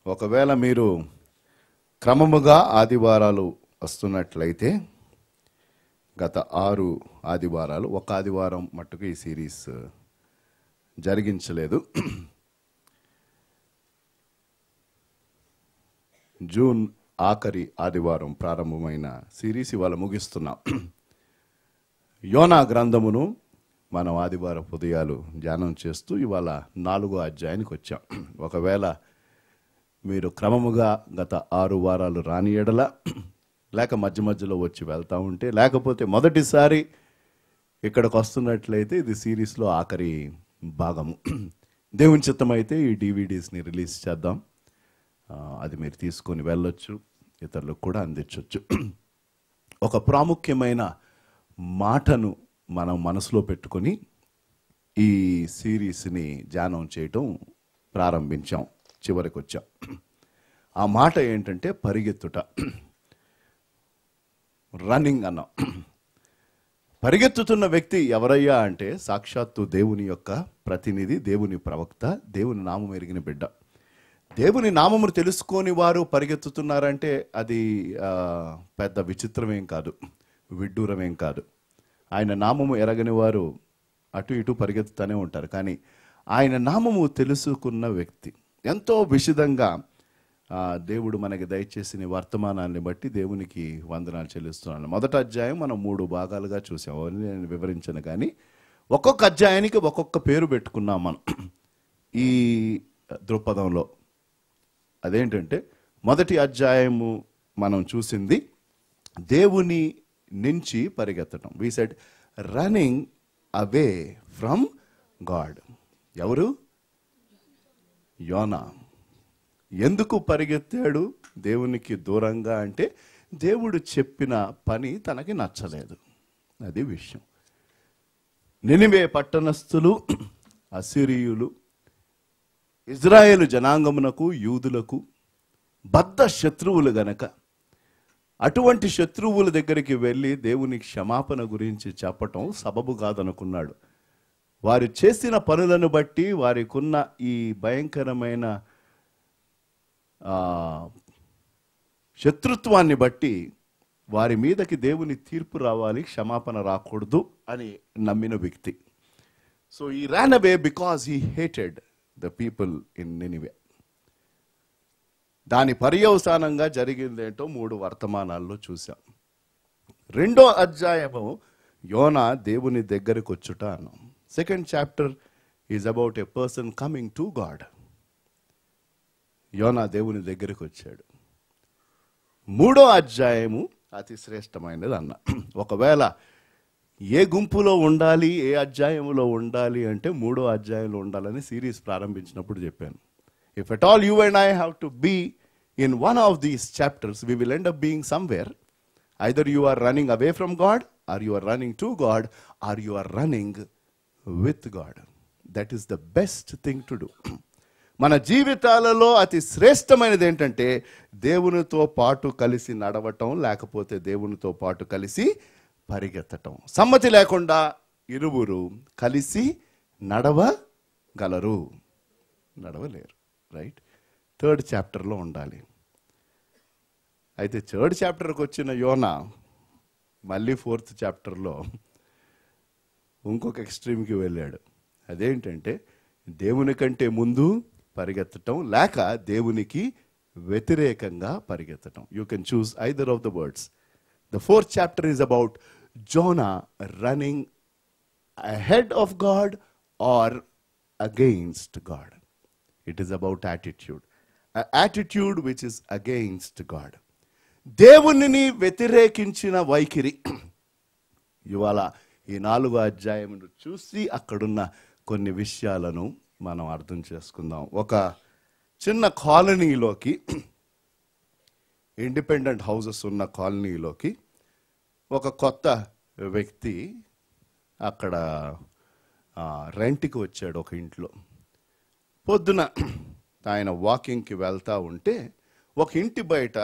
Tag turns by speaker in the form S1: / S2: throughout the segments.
S1: ఒకవేళ మీరు క్రమముగా ఆదివారాలు వస్తున్నట్లయితే గత 6 ఆదివారాలు, ఒక ఆదివారం మట్టుకు ఈ సిరీస్ జరిగించలేదు. జూన్ ఆఖరి ఆదివారం ప్రారంభమైన సిరీస్ ఇవాళ ముగిస్తున్నాం. యోనా గ్రంథమును మనం ఆదివారం ఉదయాలు ధ్యానం చేస్తూ ఇవాళ 4వ అధ్యాయానికి వచ్చాం. ఒకవేళ మీరు క్రమముగా గత 6 వారాలు రాని ఎడల, లేక మధ్య మధ్యలో వచ్చి వెళ్తూ ఉంటే, లేకపోతే మొదటిసారి ఇక్కడికి వస్తున్నట్లయితే ఇది సిరీస్లో ఆఖరి భాగము. దేవుని చిత్తమైతే ఈ డివిడీస్ని రిలీజ్ చేద్దాం. అది మీరు తీసుకొని వెళ్ళొచ్చు, ఇతరులకు కూడా అందించవచ్చు. ఒక ప్రాముఖ్యమైన మాటను మనం మనసులో పెట్టుకొని ఈ సిరీస్ని ధ్యానం చేయటం ప్రారంభించాం, చివరికి వచ్చాం. ఆ మాట ఏంటంటే పరిగెత్తుట, రన్నింగ్ అన్నాం. పరిగెత్తుతున్న వ్యక్తి ఎవరయ్యా అంటే సాక్షాత్తు దేవుని యొక్క ప్రతినిధి, దేవుని ప్రవక్త, దేవుని నామం ఎరిగిన బిడ్డ. దేవుని నామమును తెలుసుకొని వారు పరిగెత్తుతున్నారంటే అది పెద్ద విచిత్రమేం కాదు, విడ్డూరమేం కాదు. ఆయన నామము ఎరగని వారు అటు ఇటు పరిగెత్తుతూనే ఉంటారు. కానీ ఆయన నామము తెలుసుకున్న వ్యక్తి ఎంతో విశదంగా దేవుడు మనకి దయచేసిన వర్తమానాన్ని బట్టి దేవునికి వందనాలు చెల్లిస్తున్నాను. మొదటి అధ్యాయం మనం 3 భాగాలుగా చూసాం, నేను వివరించను. కానీ ఒక్కొక్క అధ్యాయానికి ఒక్కొక్క పేరు పెట్టుకున్నాం మనం ఈ దృక్పథంలో. అదేంటంటే మొదటి అధ్యాయము మనం చూసింది దేవుని నుంచి పరిగెత్తడం. We said running away from God. ఎవరు? యోనా. ఎందుకు పరిగెత్తాడు దేవునికి దూరంగా అంటే దేవుడు చెప్పిన పని తనకి నచ్చలేదు. అది విషయం. నినివే పట్టణస్థులు, అసిరియులు, ఇజ్రాయేలు జనాంగమునకు, యూదులకు బద్ధ శత్రువులు గనక అటువంటి శత్రువుల దగ్గరికి వెళ్ళి దేవుని క్షమాపణ గురించి చెప్పటం సబబు కాదనుకున్నాడు. వారు చేసిన పనులను బట్టి, వారికున్న ఈ భయంకరమైన శత్రుత్వాన్ని బట్టి వారి మీదకి దేవుని తీర్పు రావాలి, క్షమాపణ రాకూడదు అని నమ్మిన వ్యక్తి. సో ఈ ran away because he hated the people in Nineveh. దాని పర్యవసానంగా జరిగిందేంటో 3 వర్తమానాల్లో చూసాం. 2వ అధ్యాయము యోనా దేవుని దగ్గరకు వచ్చుట అన్నాం. Second chapter is about a person coming to God. యోనా దేవుని దగ్గరకు వచ్చాడు. 3వ అధ్యాయము అతి శ్రేష్టమైనది అన్న. ఒకవేళ ఏ గుంపులో ఉండాలి, ఏ అధ్యాయంలో ఉండాలి అంటే 3వ అధ్యాయంలో ఉండాలని సిరీస్ ప్రారంభించినప్పుడు చెప్పాను. If at all you and I have to be in one of these chapters, we will end up being somewhere. Either you are running away from God, or you are running to God, or you are running with God. That is the best thing to do. మన జీవితాలలో అతి శ్రేష్టమైనది ఏంటంటే దేవునితో పాటు కలిసి నడవటం, లేకపోతే దేవునితో పాటు కలిసి పరిగెత్తటం. సమ్మతి లేకుండా ఇరువురు కలిసి నడవగలరు, నడవలేరు. రైట్? 3rd చాప్టర్లో ఉండాలి. అయితే 3rd చాప్టర్కి వచ్చిన యోనా మళ్ళీ 4th చాప్టర్లో ఇంకొక ఎక్స్ట్రీమ్కి వెళ్ళాడు. అదేంటంటే దేవుని కంటే ముందు పరిగెత్తటం, లేక దేవునికి వ్యతిరేకంగా పరిగెత్తటం. You can choose either of the words. The 4th chapter is about Jonah running ahead of God or against God. It is about attitude. Attitude which is against God. దేవునిని వ్యతిరేకించిన వైఖరి. ఇవాళ ఈ 4వ అధ్యాయమును చూసి అక్కడున్న కొన్ని విషయాలను మనం అర్థం చేసుకుందాం. ఒక చిన్న కాలనీలోకి, ఇండిపెండెంట్ హౌసెస్ ఉన్న కాలనీలోకి ఒక కొత్త వ్యక్తి అక్కడ రెంట్కి వచ్చాడు ఒక ఇంట్లో. పొద్దున ఆయన వాకింగ్కి వెళ్తూ ఉంటే ఒక ఇంటి బయట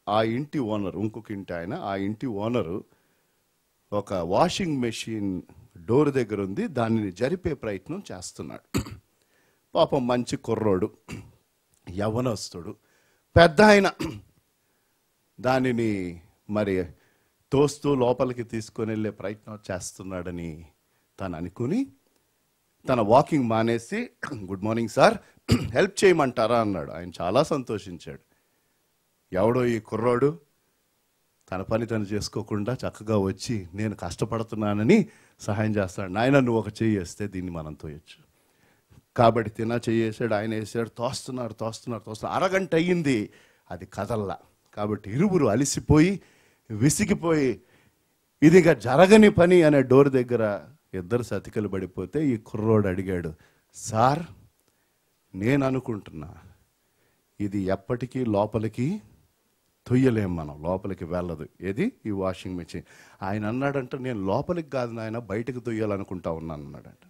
S1: ఆ ఇంటి ఓనర్, ఇంకొక ఇంటి ఆయన, ఆ ఇంటి ఓనరు ఒక వాషింగ్ మెషిన్ డోర్ దగ్గర ఉంది, దానిని జరిపే ప్రయత్నం చేస్తున్నాడు. పాపం మంచి కుర్రోడు, యవ్వనస్తుడు, పెద్ద ఆయన దానిని మరి తోస్తూ లోపలికి తీసుకొని వెళ్ళే ప్రయత్నం చేస్తున్నాడని తను అనుకుని తన వాకింగ్ మానేసి, గుడ్ మార్నింగ్ సార్, హెల్ప్ చేయమంటారా అన్నాడు. ఆయన చాలా సంతోషించాడు. ఎవడో ఈ కుర్రాడు తన పని తను చేసుకోకుండా చక్కగా వచ్చి నేను కష్టపడుతున్నానని సహాయం చేస్తాడు. నాయన నువ్వు ఒక చెయ్యి వేస్తే దీన్ని మనం తోయొచ్చు. కాబట్టి చెయ్యేసాడు, ఆయన వేసాడు, తోస్తున్నారు. అరగంట అయ్యింది, అది కదల్లా. కాబట్టి ఇరువురు అలిసిపోయి విసిగిపోయి ఇదిగా జరగని పని అనే డోర్ దగ్గర ఇద్దరు సతికలు పడిపోతే ఈ కుర్రోడు అడిగాడు, సార్ నేను అనుకుంటున్నా ఇది ఎప్పటికీ లోపలికి తొయ్యలేం, మనం లోపలికి వెళ్ళదు. ఏది ఈ వాషింగ్ మెషిన్. ఆయన అన్నాడంట, నేను లోపలికి కాదు నాయన బయటకు తొయ్యాలనుకుంటా ఉన్నాను అన్నాడంట.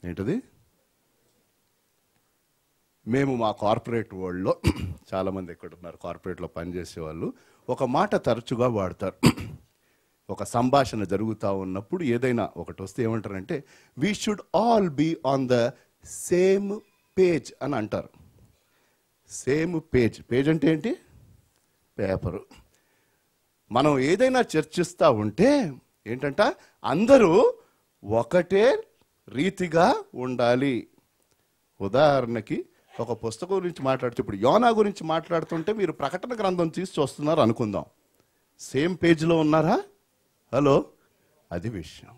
S1: ఏంటది? మేము మా కార్పొరేట్ వరల్డ్లో చాలామంది ఎక్కడ ఉన్నారు కార్పొరేట్లో పనిచేసే వాళ్ళు ఒక మాట తరచుగా వాడతారు. ఒక సంభాషణ జరుగుతూ ఉన్నప్పుడు ఏదైనా ఒకటి వస్తే ఏమంటారంటే we should all be on the same page అని అంటారు. Same page. పేజ్ అంటే ఏంటి? పేపరు. మనం ఏదైనా చర్చిస్తూ ఉంటే ఏంటంట, అందరూ ఒకటే రీతిగా ఉండాలి. ఉదాహరణకి ఒక పుస్తకం గురించి మాట్లాడుతూ, ఇప్పుడు యోనా గురించి మాట్లాడుతుంటే మీరు ప్రకటన గ్రంథం తీసి చూస్తున్నారు అనుకుందాం, సేమ్ పేజ్లో ఉన్నారా? హలో, అది విషయం.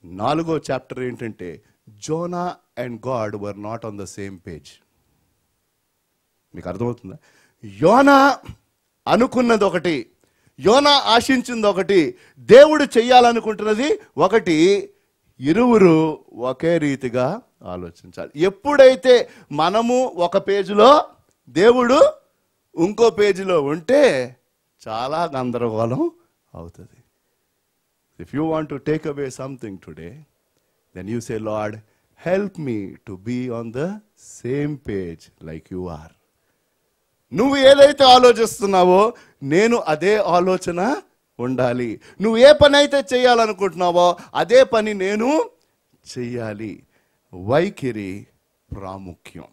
S1: 4వ చాప్టర్ ఏంటంటే Zona and God were not on the same page. మీకు అర్థమవుతుందా? యోనా అనుకున్నది ఒకటి, యోనా ఆశించింది ఒకటి, దేవుడు చెయ్యాలనుకుంటున్నది ఒకటి. ఇరువురు ఒకే రీతిగా ఆలోచించాలి. ఎప్పుడైతే మనము ఒక పేజీలో దేవుడు ఇంకో పేజీలో ఉంటే చాలా గందరగోళం అవుతుంది. If you want to take away something today, then you say Lord help me to be on the same page like you are. నువ్వు ఏదైతే ఆలోచిస్తున్నావో నేను అదే ఆలోచన ఉండాలి. నువ్వు ఏ పని అయితే చేయాలనుకుంటున్నావో అదే పని నేను చెయ్యాలి. వైఖరి ప్రాముఖ్యం.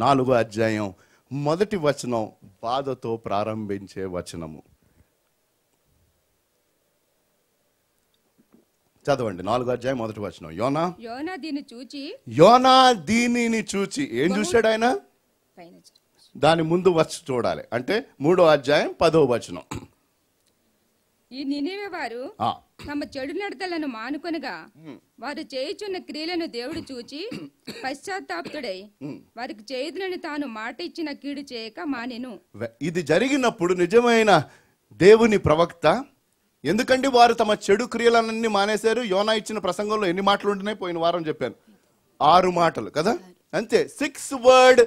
S1: 4వ అధ్యాయం 1వ వచనం బాధతో ప్రారంభించే వచనము. చదవండి. 4వ అధ్యాయం 1వ వచనం. యోనా దీనిని చూచి ఏం చూశాడు ఆయన? దాని ముందు వచ్చి చూడాలి. అంటే 3వ అధ్యాయం 10వ వచనం.
S2: ఈ నినివే వారు తమ చెడు నడతలను మానుకొనగా వారు చేయుచున్న క్రియలను దేవుడు చూచి పశ్చాత్తాపుడై వారికి చేయుదునని తాను మాట ఇచ్చిన కీడు చేయక మానెను.
S1: ఇది జరిగినప్పుడు నిజమైన దేవుని ప్రవక్త, ఎందుకంటే వారు తమ చెడు క్రియలన్నీ మానేశారు. యోనా ఇచ్చిన ప్రసంగంలో ఎన్ని మాటలు ఉంటున్నాయి? పోయిన వారం చెప్పాను, 6 మాటలు కదా, అంతే. 6 word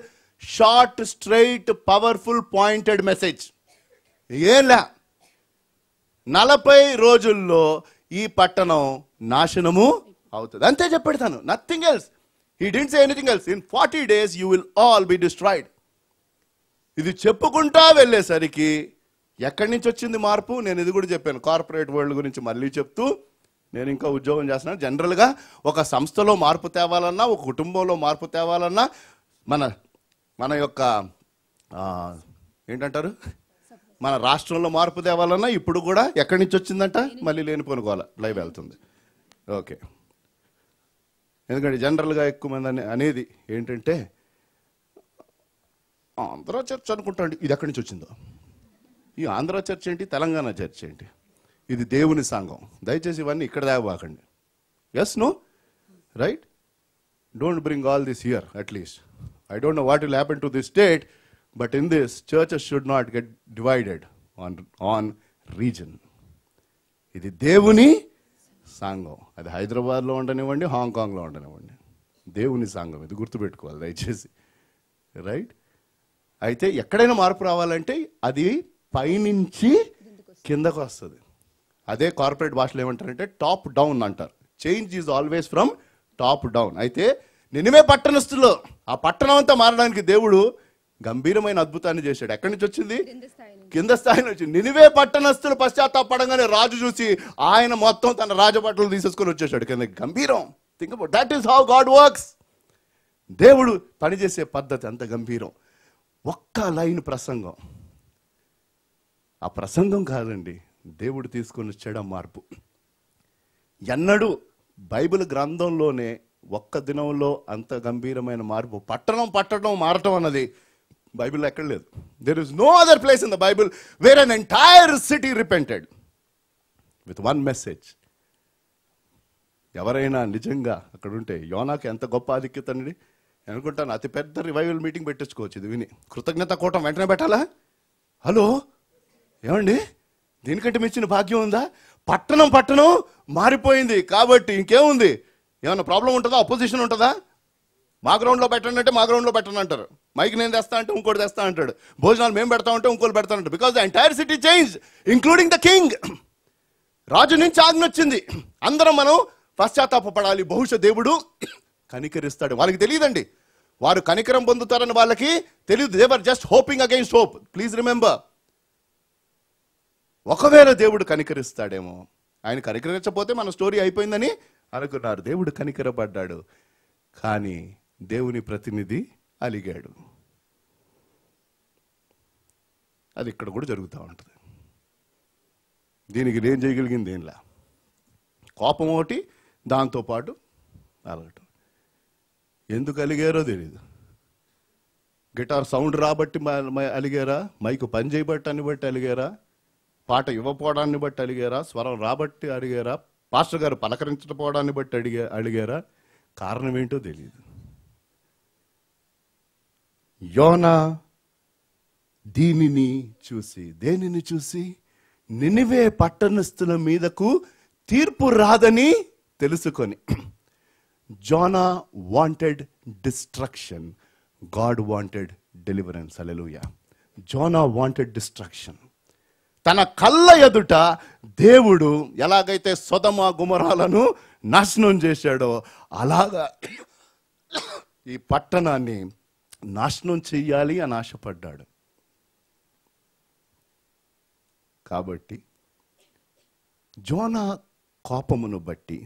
S1: short straight powerful pointed message. ఏలా 40 రోజుల్లో ఈ పట్టణం నాశనము అవుతుంది, అంతే చెప్పాడు తను. Nothing else. He didn't say anything else. In 40 days you will all be destroyed. ఇది చెప్పుకుంటా వెళ్ళేసరికి ఎక్కడి నుంచి వచ్చింది మార్పు? నేను ఇది కూడా చెప్పాను కార్పొరేట్ వరల్డ్ గురించి. మళ్ళీ చెప్తూ, నేను ఇంకా ఉద్యోగం చేస్తున్నాను. జనరల్గా ఒక సంస్థలో మార్పు తేవాలన్నా, ఒక కుటుంబంలో మార్పు తేవాలన్నా, మన యొక్క ఏంటంటారు, మన రాష్ట్రంలో మార్పు తేవాలన్నా ఇప్పుడు కూడా ఎక్కడి నుంచి వచ్చిందంట? మళ్ళీ లేనిపోనుకోవాలి, లైవ్ వెళ్తుంది. ఓకే. ఎందుకంటే జనరల్గా ఎక్కువ మంది అనేది ఏంటంటే ఆంధ్ర చర్చ్ అనుకుంటాండి. ఇది ఎక్కడి నుంచి వచ్చిందో? ఈ ఆంధ్ర చర్చ్ ఏంటి, తెలంగాణ చర్చ్ ఏంటి? ఇది దేవుని సంఘం. దయచేసి ఇవన్నీ ఇక్కడ దాగబాకండి. Yes, no, right? Don't bring all this here at least. I don't know what will happen to this state, but in this, churches should not get divided on region. ఇది దేవుని సంఘం. అది హైదరాబాద్లో ఉండనివ్వండి, హాంకాంగ్లో ఉండనివ్వండి, దేవుని సంఘం. ఇది గుర్తుపెట్టుకోవాలి దయచేసి, రైట్? అయితే ఎక్కడైనా మార్పు రావాలంటే అది పైనుంచి కిందకు వస్తుంది. అదే కార్పొరేట్ భాషలో ఏమంటారంటే టాప్ డౌన్ అంటారు. Change is always from top down. అయితే నినివే పట్టణస్థుల్లో ఆ పట్టణం అంతా మారడానికి దేవుడు గంభీరమైన అద్భుతాన్ని చేశాడు. ఎక్కడి నుంచి వచ్చింది? కింద స్థాయి నుంచి. నినివే పట్టణస్థులు పశ్చాత్తాపడంగానే రాజు చూసి ఆయన మొత్తం తన రాజబట్టలు తీసేసుకొని వచ్చేసాడు కింద. గంభీరం. Think about that is how God works. దేవుడు పనిచేసే పద్ధతి అంత గంభీరం. ఒక్క లైన్ ప్రసంగం, ఆ ప్రసంగం కాదండి, దేవుడు తీసుకొని వచ్చాడు ఆ మార్పు. ఎన్నడూ బైబిల్ గ్రంథంలోనే ఒక్క దినంలో అంత గంభీరమైన మార్పు, పట్టణం మారటం అన్నది బైబిల్లో ఎక్కడ లేదు. There is no other place in the Bible where an entire city repented with one message. ఎవరైనా నిజంగా అక్కడ ఉంటే, యోనాకి ఎంత గొప్ప ఆధిక్యత అండి. నేను అనుకుంటాను అతి పెద్ద రివైవల్ మీటింగ్ పెట్టించుకోవచ్చు ఇది విని. కృతజ్ఞత కూటం వెంటనే పెట్టాలా? హలో ఏమండి, దీనికంటే మించిన భాగ్యం ఉందా? పట్టణం మారిపోయింది కాబట్టి ఇంకేముంది? ఏమన్నా ప్రాబ్లం ఉంటుందా? అపోజిషన్ ఉంటుందా? మా గ్రౌండ్లో పెట్టండి అంటే మా గ్రౌండ్లో పెట్టండి అంటారు. మైక్ నేను తెస్తా అంటే ఇంకోటి తెస్తా అంటాడు. భోజనాలు మేము పెడతా ఉంటే ఇంకోటి పెడతానంటారు. Because the entire city change including the king. రాజు నుంచి ఆజ్ఞ వచ్చింది, అందరం మనం పశ్చాత్తాపపడాలి. బహుశా దేవుడు కనికరిస్తాడు. వాళ్ళకి తెలియదండి, వారు కనికరం పొందుతారని వాళ్ళకి తెలియదు. They were just hoping against hope. Please remember, ఒకవేళ దేవుడు కనికరిస్తాడేమో. ఆయన కనికరించకపోతే మన స్టోరీ అయిపోయిందని అనుకున్నారు. దేవుడు కనికరపడ్డాడు, కానీ దేవుని ప్రతినిధి అలిగాడు. అది ఇక్కడ కూడా జరుగుతూ ఉంటుంది. దీనికి నేను చేయగలిగింది ఏంలా, కోపం ఒకటి, దాంతోపాటు అలగటం. ఎందుకు అలిగారో తెలీదు. గిటార్ సౌండ్ రాబట్టి అలిగారా? మైకు పని చేయబట్టాన్ని బట్టి అలిగారా? పాట ఇవ్వపోవడాన్ని బట్టి అలిగారా? స్వరం రాబట్టి అడిగారా? పాస్టర్ గారు పలకరించకపోవడాన్ని బట్టి అడిగారా? కారణం ఏంటో తెలియదు. యోనా దేనిని చూసి నినివే పట్టణస్థుల మీదకు తీర్పు రాదని తెలుసుకొని, Jonah wanted destruction, God wanted deliverance. Hallelujah. Jonah wanted destruction. తన కళ్ళ ఎదుట దేవుడు ఎలాగైతే సొదమ గుమరాలను నాశనం చేశాడో అలాగా ఈ పట్టణాన్ని నాశనం చెయ్యాలి అని ఆశపడ్డాడు. కాబట్టి జోనా కోపమును బట్టి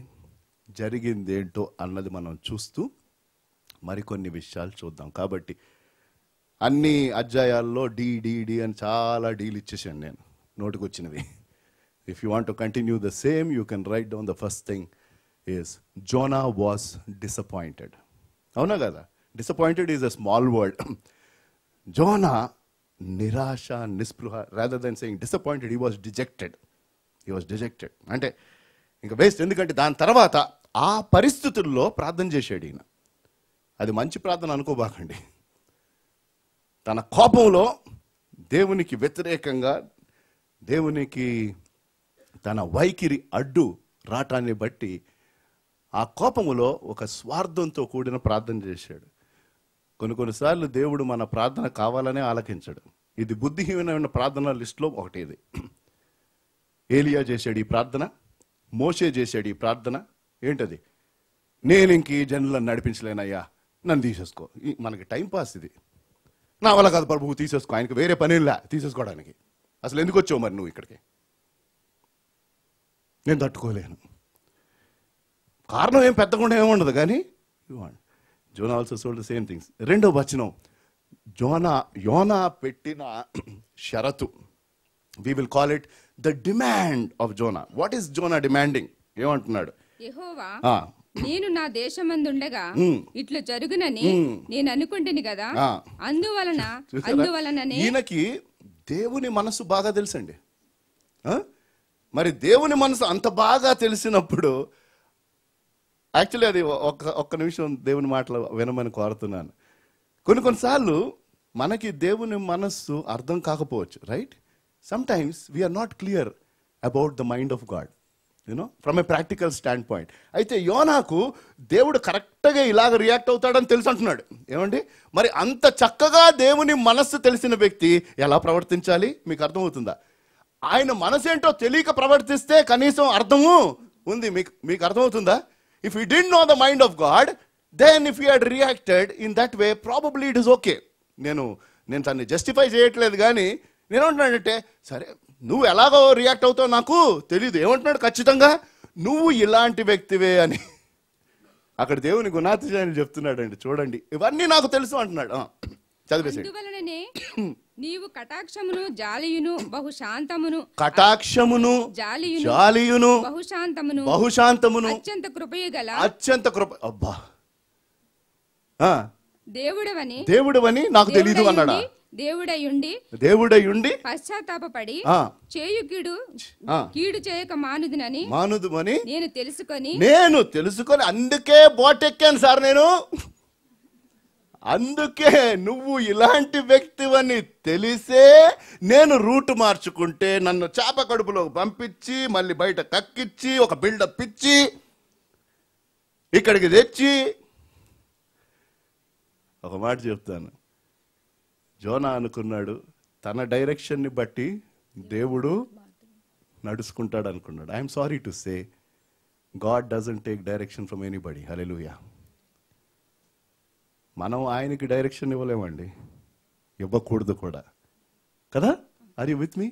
S1: జరిగిందేంటో అన్నది మనం చూస్తూ మరికొన్ని విషయాలు చూద్దాం. కాబట్టి అన్ని అధ్యాయాల్లో డి అని చాలా డీలు ఇచ్చేసాను నేను, నోటికి వచ్చినవి. If you want to continue the same, you can write down the first thing is Jonah was disappointed. అవునా కదా? Disappointed is a small word. Jonah నిరాశ, నిస్పృహ, rather than saying disappointed, he was dejected. అంటే ఇంకా waste. ఎందుకంటే దాని తర్వాత ఆ పరిస్థితుల్లో ప్రార్థన చేశాడు ఈయన. అది మంచి ప్రార్థన అనుకోబాకండి. తన కోపంలో దేవునికి వ్యతిరేకంగా, దేవునికి తన వైఖరి అడ్డు రాటాన్ని బట్టి ఆ కోపములో ఒక స్వార్థంతో కూడిన ప్రార్థన చేశాడు. కొన్నిసార్లు దేవుడు మన ప్రార్థన కావాలనే ఆలకించడు. ఇది బుద్ధిహీనమైన ప్రార్థన లిస్టులో ఒకటి. ఇది ఏలియా చేశాడు ఈ ప్రార్థన, మోషే చేశాడు ఈ ప్రార్థన. ఏంటది? నేను ఇంక ఈ జనులను నడిపించలేనయ్యా, నన్ను తీసేసుకో. మనకి టైంపాస్ ఇది. నా వల్ల కాదు ప్రభువు, తీసేసుకో. ఆయనకి వేరే పనిలా తీసేసుకోవడానికి. అసలు ఎందుకు వచ్చావు మరి నువ్వు ఇక్కడికి? నేను తట్టుకోలేను. కారణం ఏం పెద్దకుండా ఏముండదు, కానీ Zona also sold the same things. రెండో వచనం, యోనా పెట్టిన షరతు, we will call it the demand of Jonah. What is Jonah demanding? ఏమంటున్నాడు?
S2: యెహోవా, నేను నా దేశమందుండగా ఇట్లా జరుగునని నేను అనుకుంటుని కదా, అందువలననే. ఈయనకి దేవుని మనసు బాగా తెలుసండి. మరి దేవుని మనసు అంత బాగా తెలిసినప్పుడు, యాక్చువల్లీ అది ఒక్క నిమిషం దేవుని మాటలు వినమని కోరుతున్నాను. కొన్నిసార్లు మనకి దేవుని మనస్సు అర్థం కాకపోవచ్చు, right? Sometimes we are not clear about the mind of God, from a practical standpoint. అయితే యోనాకు దేవుడు కరెక్ట్గా ఇలాగ రియాక్ట్ అవుతాడని తెలుసు అంటున్నాడు. ఏమండి, మరి అంత చక్కగా దేవుని మనస్సు తెలిసిన వ్యక్తి ఎలా ప్రవర్తించాలి? మీకు అర్థమవుతుందా? ఆయన మనసు ఏంటో తెలియక ప్రవర్తిస్తే కనీసం అర్థము ఉంది. మీకు అర్థమవుతుందా? If you didn't know the mind of God, then if you had reacted in that way, probably it is okay. నేను తన్ని జస్టిఫై చేయట్లేదు, కానీ నేనేమంటున్నాడంటే, సరే నువ్వు ఎలాగో రియాక్ట్ అవుతావు నాకు తెలియదు. ఏమంటున్నాడు? ఖచ్చితంగా నువ్వు ఇలాంటి వ్యక్తివే అని.
S1: అక్కడ దేవుని గుణాతిశయాన్ని చెప్తున్నాడండి. చూడండి, ఇవన్నీ నాకు తెలుసు అంటున్నాడు. చదివేసాడు.
S2: అందువలననే నీవు కటాక్షమును జాలియును బహుశాంతమును
S1: కటాక్షమును జాలియును బహుశాంతమును
S2: అత్యంత కృపయు గల
S1: అబ్బా
S2: దేవుడవని
S1: నాకు తెలియదు అన్నాడా? దేవుడయుండి
S2: పశ్చాత్తాపపడి చేయు కీడు చేయక మానుదునని నేను తెలుసుకొని అందుకే బోటెక్కాను సార్. అందుకే నువ్వు ఇలాంటి వ్యక్తివని తెలిసే నేను రూట్ మార్చుకుంటే నన్ను చేప కడుపులో పంపించి మళ్ళీ బయట కక్కిచ్చి ఒక బిల్డప్ ఇచ్చి ఇక్కడికి తెచ్చి. ఒక మాట చెప్తాను, జోనా అనుకున్నాడు తన డైరెక్షన్ని బట్టి దేవుడు నడుచుకుంటాడు అనుకున్నాడు. I'm sorry to say God doesn't take direction from anybody. Hallelujah. మనం ఆయనకి డైరెక్షన్ ఇవ్వలేమండి, ఇవ్వకూడదు కూడా కదా. Are you with me?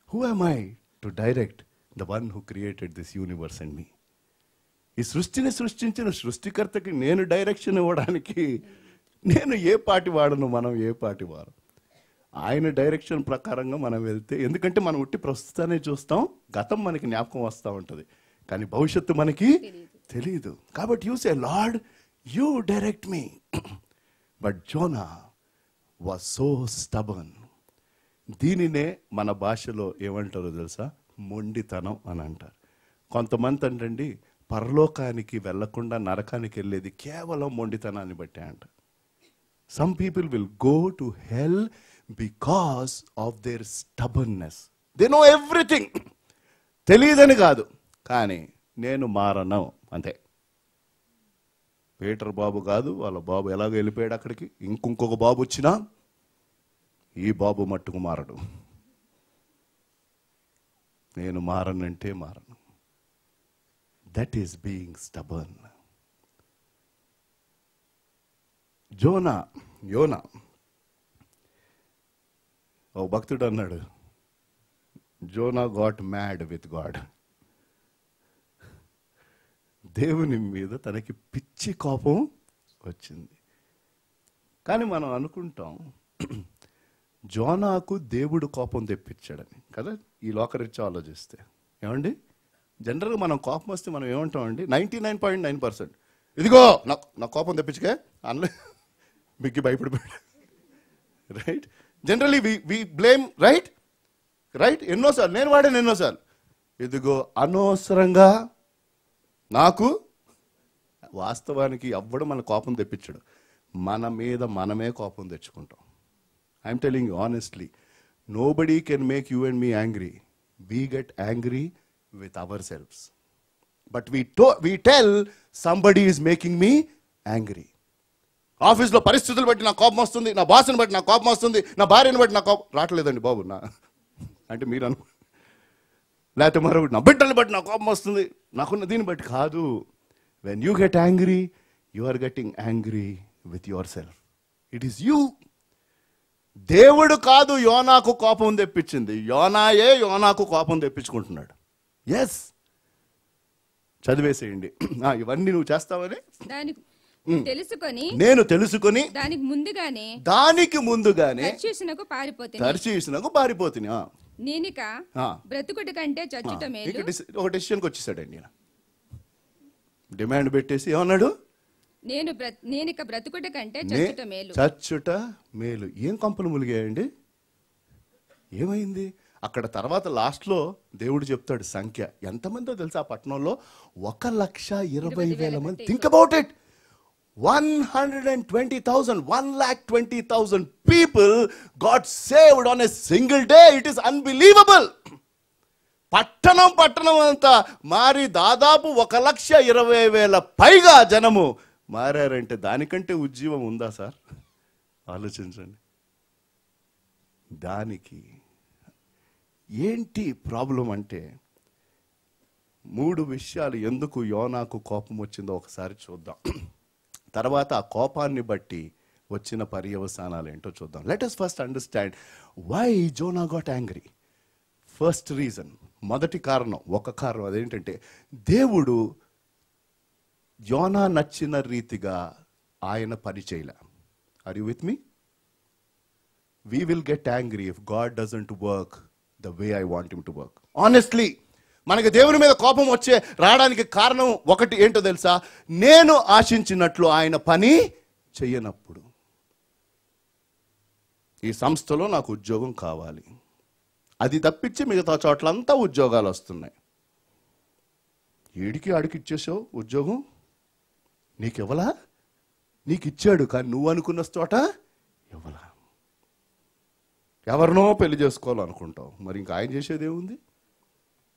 S2: Who am I to direct the one who created this universe and me? ఈ సృష్టిని సృష్టించిన సృష్టికర్తకి నేను డైరెక్షన్ ఇవ్వడానికి నేను ఏ పాటి వాడను, మనం ఏ పాటి వారు. ఆయన డైరెక్షన్ ప్రకారంగా మనం వెళ్తే, ఎందుకంటే మనం ఉట్టి ప్రస్తుతాన్ని చూస్తాం, గతం మనకి జ్ఞాపకం వస్తూ ఉంటుంది, కానీ భవిష్యత్తు మనకి తెలియదు. కాబట్టి you say lord you direct me. But Zona was so stubborn. దీనినే మన భాషలో ఏమంటారో తెలుసా? మొండితనం అని అంటారు. కొంతమంది అంటండి పరలోకానికి వెళ్లకుండా నరకానికి వెళ్ళేది కేవలం మొండితనాన్ని బట్టే అంట. Some people will go to hell because of their stubbornness. They know everything. తెలియదని కాదు, కానీ నేను మారను అంతే. పీటర్ బాబు కాదు, వాళ్ళ బాబు ఎలాగో వెళ్ళిపోయాడు అక్కడికి. ఇంకొక బాబు వచ్చినా ఈ బాబు మట్టుకు మారడు. నేను మారనంటే మారను. That is being stubborn. యోనా ఓ భక్తుడు అన్నాడు, Jonah got mad with God. దేవుని మీద తనకి పిచ్చి కోపం వచ్చింది. కానీ మనం అనుకుంటాం జోనాకు దేవుడు కోపం తెప్పించాడని కదా, ఈ లోకరీత్యా ఆలోచిస్తే. ఏమండి, జనరల్గా మనం కోపం వస్తే మనం ఏమంటామండి? 99.9% ఇదిగో నా కోపం తెప్పించుకే అనలే, బిగ్గి భయపడిపోయాడు. Right? Generally we blame. Right? ఎన్నోసార్లు నేను వాడాను, ఎన్నోసార్లు ఇదిగో అనవసరంగా నాకు. వాస్తవానికి ఎవ్వడు మన కోపం తెప్పించడు, మన మీద మనమే కోపం తెచ్చుకుంటాం. I'm telling you honestly, nobody can make you and me angry. We get angry with our selves. But we tell somebody is making me angry. ఆఫీస్లో పరిస్థితులు బట్టి నాకు కోపం వస్తుంది, నా బాస్ని బట్టి నాకు కోపం వస్తుంది, నా భార్యను బట్టి నాకు కోపం రావట్లేదండి బాబు అంటే మీరు లేకపోతే మరొకటి నా బిడ్డలు బట్టి నాకు కోపం వస్తుంది, నాకున్న దీన్ని బట్టి కాదు. When you get angry, you are getting angry with yourself. It is you. దేవుడు కాదు యోనాకు కోపం తెప్పించింది, యోనాయే యోనాకు కోపం తెప్పించుకుంటున్నాడు. ఎస్, చదివేసేయండి. ఇవన్నీ నువ్వు చేస్తావని నేను తెలుసుకొని దానికి ముందుగానే తర్షీషునకు పారిపోతుంది. నేనిక బ్రతుకుట కంటే చచ్చుట మేలు.
S1: ఒక డెసిషన్కి వచ్చేసాడండి. డిమాండ్ పెట్టేసి ఏమన్నాడు?
S2: నేనిక బ్రతుకుట కంటే
S1: చచ్చుట మేలు. ఏం కంపలు ములిగాయండి? ఏమైంది అక్కడ? తర్వాత లాస్ట్లో దేవుడు చెప్తాడు సంఖ్య ఎంతమందో తెలుసా? ఆ పట్టణంలో 1,20,000 మంది. Think about it. 120,000, 1,20,000 people got saved on a single day. It is unbelievable. పట్టణం అంతా మారి దాదాపు 1,20,000 పైగా జనము మారారంటే దానికంటే ఉజ్జీవం ఉందా సార్? ఆలోచించండి. దానికి ఏంటి ప్రాబ్లం అంటే 3 విషయాలు ఎందుకు యోనాకు కోపం వచ్చిందో ఒకసారి చూద్దాం. తర్వాత ఆ కోపాన్ని బట్టి వచ్చిన పర్యవసానాలు ఏంటో చూద్దాం. Let us first understand why Jonah got angry. First reason, మొదటి కారణం, ఒక కారణం అదేంటంటే యోనా నచ్చిన రీతిగా ఆయన పని చేయలే. Are you with me? We will get angry if God doesn't work the way I want him to work. Honestly, మనకి దేవుని మీద కోపం రావడానికి కారణం ఒకటి ఏంటో తెలుసా? నేను ఆశించినట్లు ఆయన పని చెయ్యనప్పుడు. ఈ సంస్థలో నాకు ఉద్యోగం కావాలి, అది తప్పించి మిగతా చోట్లంతా ఉద్యోగాలు వస్తున్నాయి. ఏడికి ఆడికి ఇచ్చేసావు ఉద్యోగం, నీకెవలా? నీకు ఇచ్చాడు, కానీ నువ్వు అనుకున్న చోట ఎవలా? ఎవరినో పెళ్లి చేసుకోవాలనుకుంటావు, మరి ఇంకా ఆయన చేసేది ఏముంది?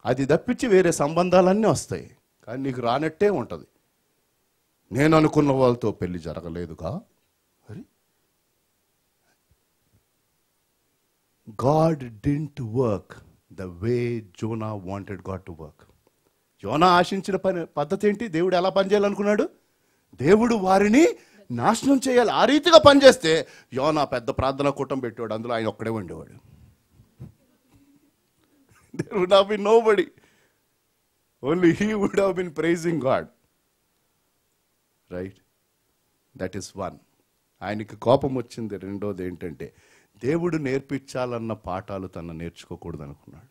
S1: అది తప్పించి వేరే సంబంధాలన్నీ వస్తాయి, కానీ నీకు రానట్టే ఉంటుంది. నేను అనుకున్న వాళ్ళతో పెళ్లి జరగలేదుగా. మరి God didn't work the way Zona wanted God to work. యోనా ఆశించిన పద్ధతి ఏంటి? దేవుడు ఎలా పనిచేయాలనుకున్నాడు? దేవుడు వారిని నాశనం చేయాలి. ఆ రీతిగా పనిచేస్తే యోనా పెద్ద ప్రార్థన కూటం పెట్టాడు, అందులో ఆయన ఒక్కడే ఉండేవాడు. There would have been nobody. Only he would have been praising God. Right? That is one. ఆయనకి కోపం వచ్చింది. రెండోది ఏంటంటే దేవుడు నేర్పించాలన్న పాఠాలు తను నేర్చుకోకూడదు అనుకున్నాడు.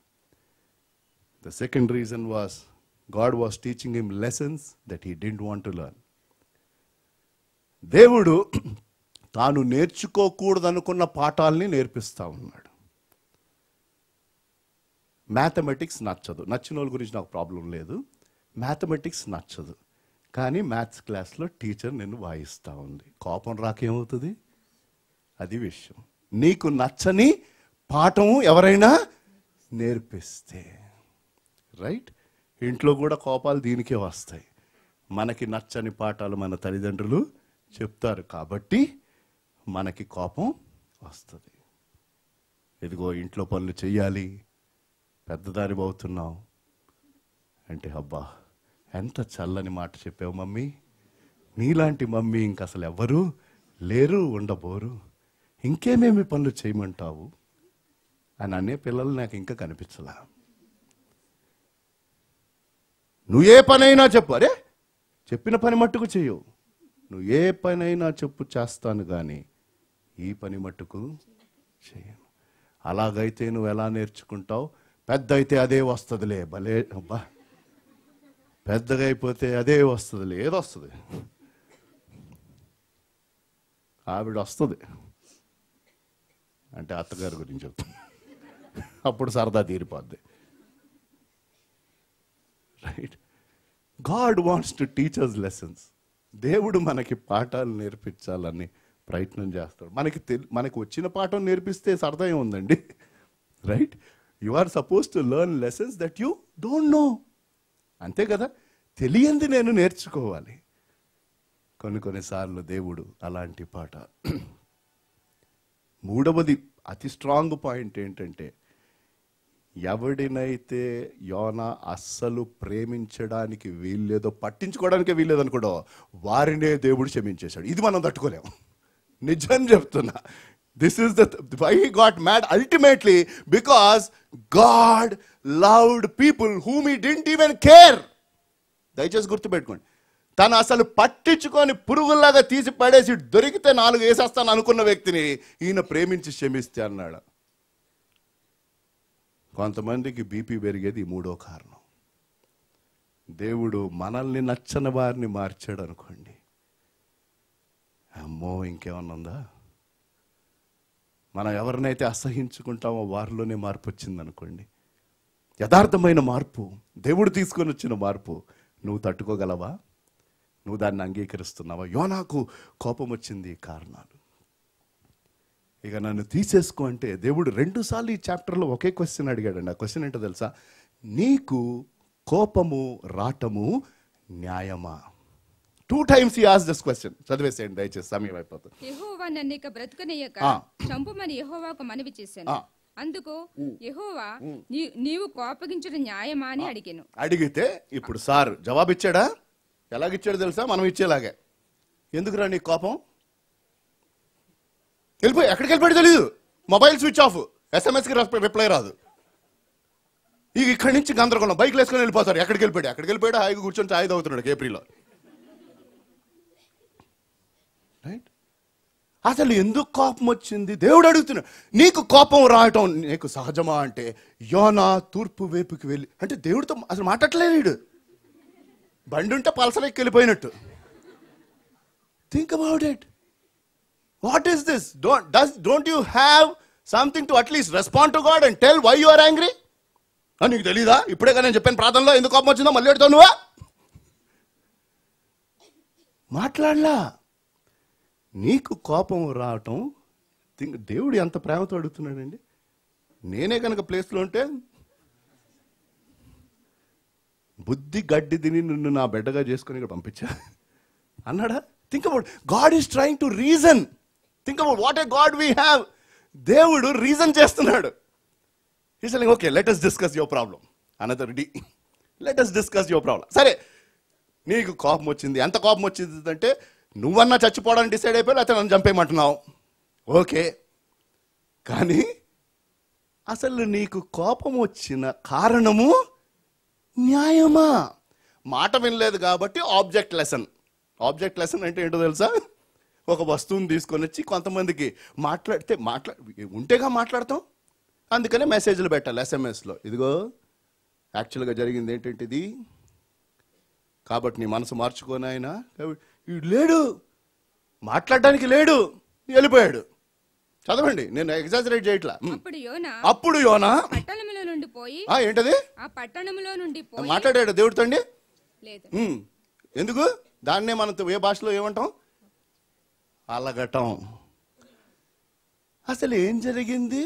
S1: The second reason was God was teaching him lessons that he didn't want to learn. దేవుడు తాను నేర్చుకోకూడదు అనుకున్న పాఠాలని నేర్పిస్తా ఉన్నాడు. మ్యాథమెటిక్స్ నచ్చదు, నచ్చిన వాళ్ళ గురించి నాకు ప్రాబ్లం లేదు. మ్యాథమెటిక్స్ నచ్చదు, కానీ మ్యాథ్స్ క్లాస్లో టీచర్ నిన్ను వాయిస్తూ ఉంది, కోపం రాకేమవుతుంది? అది విషయం. నీకు నచ్చని పాఠం ఎవరైనా నేర్పిస్తే, రైట్? ఇంట్లో కూడా కోపాలు దీనికే వస్తాయి. మనకి నచ్చని పాఠాలు మన తల్లిదండ్రులు చెప్తారు కాబట్టి మనకి కోపం వస్తుంది. ఇదిగో ఇంట్లో పనులు చెయ్యాలి, పెద్దదాని అవుతున్నావు అంటే, అబ్బా ఎంత చల్లని మాట చెప్పావు మమ్మీ, నీలాంటి మమ్మీ ఇంక అసలు ఎవ్వరూ లేరు, ఉండబోరు, ఇంకేమేమి పనులు చేయమంటావు అని అనే పిల్లలు నాకు ఇంకా కనిపించలా. నువ్వు ఏ పనైనా చెప్పు, అరే చెప్పిన పని మట్టుకు చెయ్యవు. నువ్వు ఏ పనైనా చెప్పు, చేస్తాను, కానీ ఈ పని మట్టుకు చేయను. అలాగైతే నువ్వు ఎలా నేర్చుకుంటావు? పెద్ద అయితే అదే వస్తుందిలే, భలే అబ్బా, పెద్దగా అయిపోతే అదే వస్తుందిలే. ఏదొస్తుంది? ఆవిడ వస్తుంది అంటే అత్తగారి గురించి చెప్తాను, అప్పుడు సరదా తీరిపోద్ది. Right? God wants to teach us lessons. దేవుడు మనకి పాఠాలు నేర్పించాలని ప్రయత్నం చేస్తాడు. మనకి వచ్చిన పాఠం నేర్పిస్తే సరదా ఏముందండి? Right? You are suppose to learn lessons that you don't know. అంతే కదా? తెలియంది నేను నేర్చుకోవాలి. కొన్నిసార్లు దేవుడు అలాంటి పాఠ. మూడవది అతి స్ట్రాంగ్ పాయింట్ ఏంటంటే, ఎవడినైతే యోనా అస్సలు ప్రేమించడానికి వీల్లేదో, పట్టించుకోవడానికే వీల్లేదు అనుకోడో, వారినే దేవుడు క్షమించేశాడు. ఇది మనం తట్టుకోలేము, నిజం చెప్తున్నా. This is why he got mad ultimately, because God loved people whom he didn't even care. దయచేసి గుర్తుపెట్టుకోండి, తను అసలు పట్టించుకొని పురుగుల్లాగా తీసి పడేసి దొరికితే 4 వేసేస్తాను అనుకున్న వ్యక్తిని ఈయన ప్రేమించి క్షమిస్తే అన్నాడు. కొంతమందికి బీపీ పెరిగేది మూడో కారణం. దేవుడు మనల్ని నచ్చని వారిని మార్చాడు అనుకోండి, అమ్మో ఇంకేమన్నా ఉందా? మనం ఎవరినైతే అసహించుకుంటామో వారిలోనే మార్పు వచ్చింది అనుకోండి. యథార్థమైన మార్పు, దేవుడు తీసుకొని వచ్చిన మార్పు. నువ్వు తట్టుకోగలవా? నువ్వు దాన్ని అంగీకరిస్తున్నావా? యోనాకు కోపం వచ్చింది, కారణాలు. ఇక నన్ను తీసేసుకో అంటే దేవుడు 2 సార్లు ఈ చాప్టర్లో ఒకే క్వశ్చన్ అడిగాడండి. ఆ క్వశ్చన్ ఏంటో తెలుసా? నీకు కోపము రాటము న్యాయమా? 2 times he asked this question. చదివేసేయండి దయచేసి, సమయం అయిపోతుంది.
S2: యెహోవా నన్ను ఇక బ్రతుకనియ్యక చంపుమని యెహోవాకు మనవి చేశాను. అందుకు యెహోవా నీవు కోపగించడం న్యాయమా అని అడిగాను.
S1: అడిగితే ఇప్పుడు సార్ జవాబిచ్చాడా? ఎలాగిచ్చాడు తెలుసా? మనం ఇచ్చేలాగే. ఎందుకురా నీ కోపం? వెళ్ళిపోయి, ఎక్కడికి వెళ్ళిపోయాడు తెలీదు, మొబైల్ స్విచ్ ఆఫ్, ఎస్ఎంఎస్కి రిప్లై రాదు. ఇక్కడి నుంచి గందరగోళం, బైక్లు వేసుకొని వెళ్ళిపోతారు. ఎక్కడికి వెళ్ళిపోయాడు? హాయిగా కూర్చొని చాయ్ తాగుతున్నాడు ఏప్రిల్లో. రైట్? అసలు ఎందుకు కోపం వచ్చింది దేవుడు అడుగుతున్నాడు. నీకు కోపం రావటం నీకు సహజమా అంటే, యోనా తూర్పు వైపుకి వెళ్ళి, అంటే దేవుడితో అసలు మాట్లాడలేడు. బండి ఉంటే పల్సరెక్కి వెళ్ళిపోయినట్టు. Think about it. What is this? Don't you have something to at least respond to God and tell why you are angry? నీకు తెలీదా? ఇప్పుడే కదా నేను చెప్పాను ప్రార్థనలో, ఎందుకు కోపం వచ్చిందో మళ్ళీ అడుగుతావు నువ్వా? మాట్లాడలా. నీకు కోపం రావటం, దేవుడు ఎంత ప్రేమతో అడుగుతున్నాడండి. నేనే కనుక ప్లేస్లో ఉంటే, బుద్ధి గడ్డి తిని నిన్ను నా బిడ్డగా చేసుకుని ఇక్కడ పంపించా అన్నాడా? Think about, God is trying to reason. Think about what a God we have. దేవుడు రీజన్ చేస్తున్నాడు. He's saying, okay, let us discuss your problem. Another D. Let us discuss your problem. సరే, నీకు కోపం వచ్చింది. ఎంత కోపం వచ్చింది అంటే, నువ్వన్నా చచ్చిపోవడానికి డిసైడ్ అయిపోయి లేకపోతే నన్ను చంపేయమంటున్నావు. ఓకే, కానీ అసలు నీకు కోపం వచ్చిన కారణము న్యాయమా? మాట వినలేదు కాబట్టి ఆబ్జెక్ట్ లెసన్. ఆబ్జెక్ట్ లెసన్ అంటే ఏంటో తెలుసా? ఒక వస్తువుని తీసుకొని వచ్చి కొంతమందికి ఉంటేగా మాట్లాడతాం. అందుకనే మెసేజ్లు పెట్టాలి ఎస్ఎంఎస్లో. ఇదిగో యాక్చువల్గా జరిగింది ఏంటంటే కాబట్టి నీ మనసు మార్చుకొని ఆయన లేడు, మాట్లాడడానికి లేడు, వెళ్ళిపోయాడు. చదవండి, నేను ఎగ్జాజరేట్ చేయట్లా. అప్పుడు యోనా
S2: పట్టణంలో నుండి పోయి,
S1: ఏంటది?
S2: ఆ పట్టణంలో నుండి పోయి
S1: మాట్లాడాడు దేవుడితో అండి.
S2: లేదు,
S1: ఎందుకు? దాన్నే మనం ఏ భాషలో ఏమంటాం? అలగటం. అసలు ఏం జరిగింది?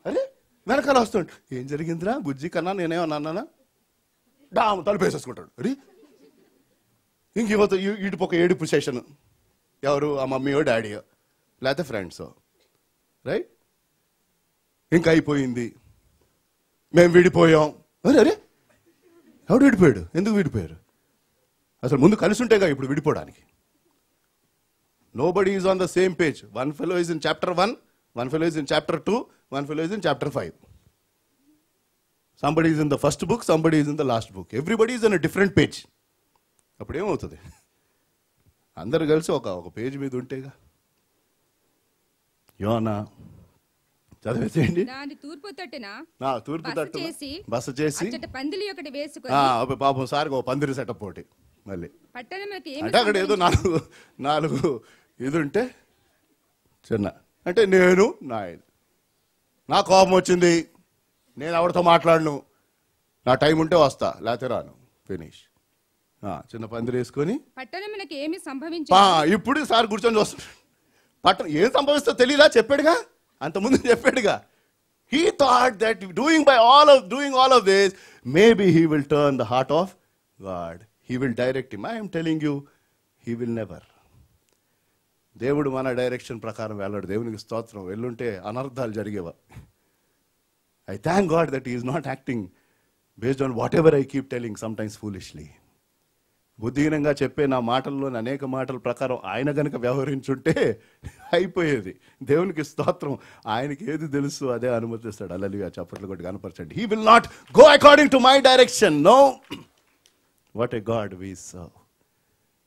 S1: అరే వెనకాల వస్తుంట, ఏం జరిగిందిరా బుజ్జి కన్నా, నేనేమన్నా డామ్ తలుపేసేసుకుంటాడు. అరే ఇంక ఇటు ఒక ఏడుపు సెషన్. ఎవరు? ఆ మమ్మీయో డాడీయో లేకపోతే ఫ్రెండ్సో. రైట్? ఇంకా అయిపోయింది, మేము విడిపోయాం. అరే అరే ఎవడు విడిపోయాడు? ఎందుకు విడిపోయారు? అసలు ముందు కలిసి ఉంటేగా ఇప్పుడు విడిపోవడానికి. Nobody is on the same page. One fellow is in chapter 1, one fellow is in chapter 2, one fellow is in chapter 5. Somebody is in the first book, somebody is in the last book. Everybody is on a different page. అప్పుడు ఏమవుతుంది? అందరు కలిసి ఒక page మీద ఉంటేగా. యోనా చదివేసేయండి.
S2: తూర్పు తట్టున
S1: బస చేసి
S2: పందిలి ఒకటి వేసుకొని,
S1: పాపం సార్ పందిరి సెటప్ ఒకటి మళ్ళీ అంటే అక్కడ ఏదో నాలుగు ఇది ఉంటే చిన్న అంటే నా కోపం వచ్చింది, నేను ఎవరితో మాట్లాడను, నా టైం ఉంటే వస్తా లేకపోతే రాను, ఫినిష్. చిన్న పందిరి వేసుకొని ఇప్పుడు సార్ కూర్చొని చూస్తున్నాడు. పట్టణం ఏం సంభవిస్తో తెలీదా? చెప్పాడుగా, అంతకుముందు చెప్పాడుగా. He thought that doing all of this, maybe he will turn the heart of God. He will direct him. I am telling you, he will never. దేవుడు మన డైరెక్షన్ ప్రకారం వెళ్ళాడు. దేవునికి స్తోత్రం. వెళ్ళుంటే అనర్థాలు జరిగేవా. I thank God that he is not acting based on whatever I keep telling, sometimes foolishly. బుద్ధిహీనంగా చెప్పే నా మాటల్లోని అనేక మాటల ప్రకారం ఆయన గనుక వ్యవహరించుంటే అయిపోయేది. దేవునికి స్తోత్రం. ఆయనకి ఏది తెలుసు అదే అనుమతిస్తాడు. హల్లెలూయా. చప్పట్లు కొట్టి కనపరచండి. He will not go according to my direction. No. What a God we serve.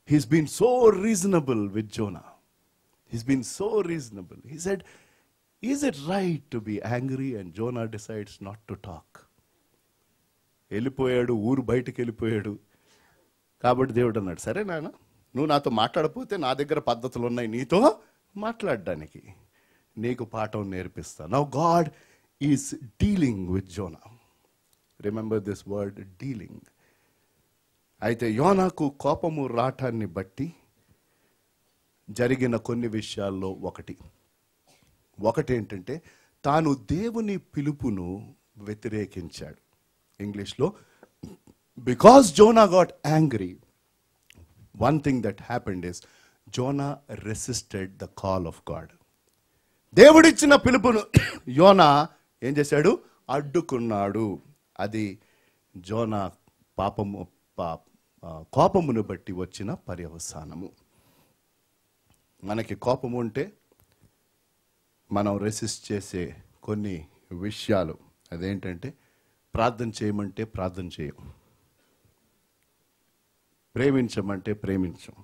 S1: He's been so reasonable with Jonah. He's been so reasonable. He said, is it right to be angry? And Jonah decides not to talk. వెళ్ళిపోయాడు, ఊరు బయటికి వెళ్ళిపోయాడు. కాబట్టి దేవుడు అన్నాడు, సరే నాన్న, నువ్వు నాతో మాట్లాడకపోతే నా దగ్గర పద్ధతులు ఉన్నాయి నీతో మాట్లాడడానికి, నీకు పాఠం నేర్పిస్తా. Now God is dealing with Jonah. Remember this word, dealing. అయితే యోనాకు కోపము రాటాన్ని బట్టి జరిగిన కొన్ని విషయాల్లో ఒకటి ఏంటంటే తాను దేవుని పిలుపును వ్యతిరేకించాడు. ఇంగ్లీష్లో, because Jonah got angry, one thing that happened is Jonah resisted the call of God. దేవుడిచ్చిన పిలుపును యోనా ఏం చేశాడు? అడ్డుకున్నాడు. అది జోనా కోపమును బట్టి వచ్చిన పర్యవసానము. మనకి కోపము ఉంటే మనం రెసిస్ట్ చేసే కొన్ని విషయాలు అదేంటంటే, ప్రార్థన చేయమంటే ప్రార్థన చేయం, ప్రేమించమంటే ప్రేమించం,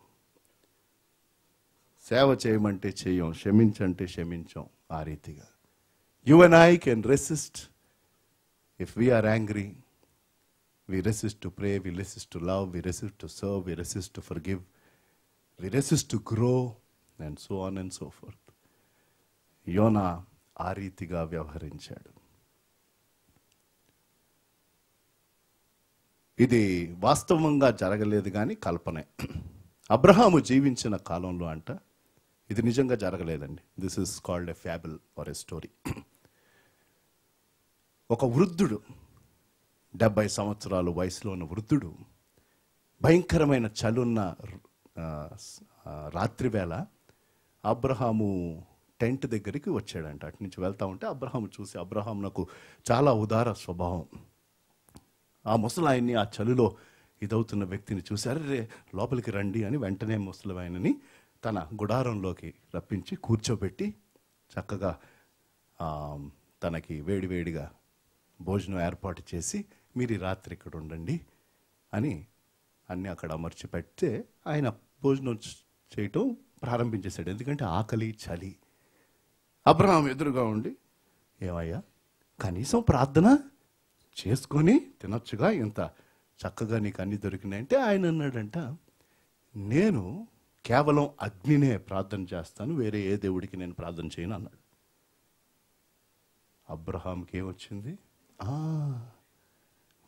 S1: సేవ చేయమంటే చెయ్యం, క్షమించంటే క్షమించం. ఆ రీతిగా you and I can resist. If we are angry, we resist to pray, we resist to love, we resist to serve, we resist to forgive, we resist to grow, and so on and so forth. యోనా ఆ రీతిగా వ్యవహరించాడు. ఇది వాస్తవంగా జరగలేదు కానీ కల్పనే. అబ్రహాము జీవించిన కాలంలో అంట ఇది నిజంగా జరగలేదండి. This is called a fable or a story. ఒక వృద్ధుడు, 70 సంవత్సరాలు వయసులో ఉన్న వృద్ధుడు, భయంకరమైన చలున్న రాత్రి వేళ అబ్రహాము టెంట్ దగ్గరికి వచ్చాడంట. అటు నుంచి వెళ్తా ఉంటే అబ్రహాము చూసి, అబ్రహాం నాకు చాలా ఉదార స్వభావం, ఆ ముసలాయన్ని ఆ చలిలో ఇదవుతున్న వ్యక్తిని చూసి, అరే లోపలికి రండి అని వెంటనే ముసలాయనని తన గుడారంలోకి రప్పించి కూర్చోబెట్టి చక్కగా తనకి వేడివేడిగా భోజనం ఏర్పాటు చేసి, మీరు ఈ రాత్రి ఇక్కడ ఉండండి అని అన్నీ అక్కడ అమర్చి పెడితే ఆయన భోజనం చేయటం ప్రారంభించేశాడు. ఎందుకంటే ఆకలి, చలి. అబ్రహాం ఎదురుగా ఉండి, ఏమయ్యా కనీసం ప్రార్థన చేసుకొని తినొచ్చుగా, ఇంత చక్కగా నీకు అన్నీ దొరికినాయంటే ఆయన అన్నాడంట, నేను కేవలం అగ్నినే ప్రార్థన చేస్తాను, వేరే ఏ దేవుడికి నేను ప్రార్థన చేయను అన్నాడు. అబ్రహాంకి ఏమొచ్చింది?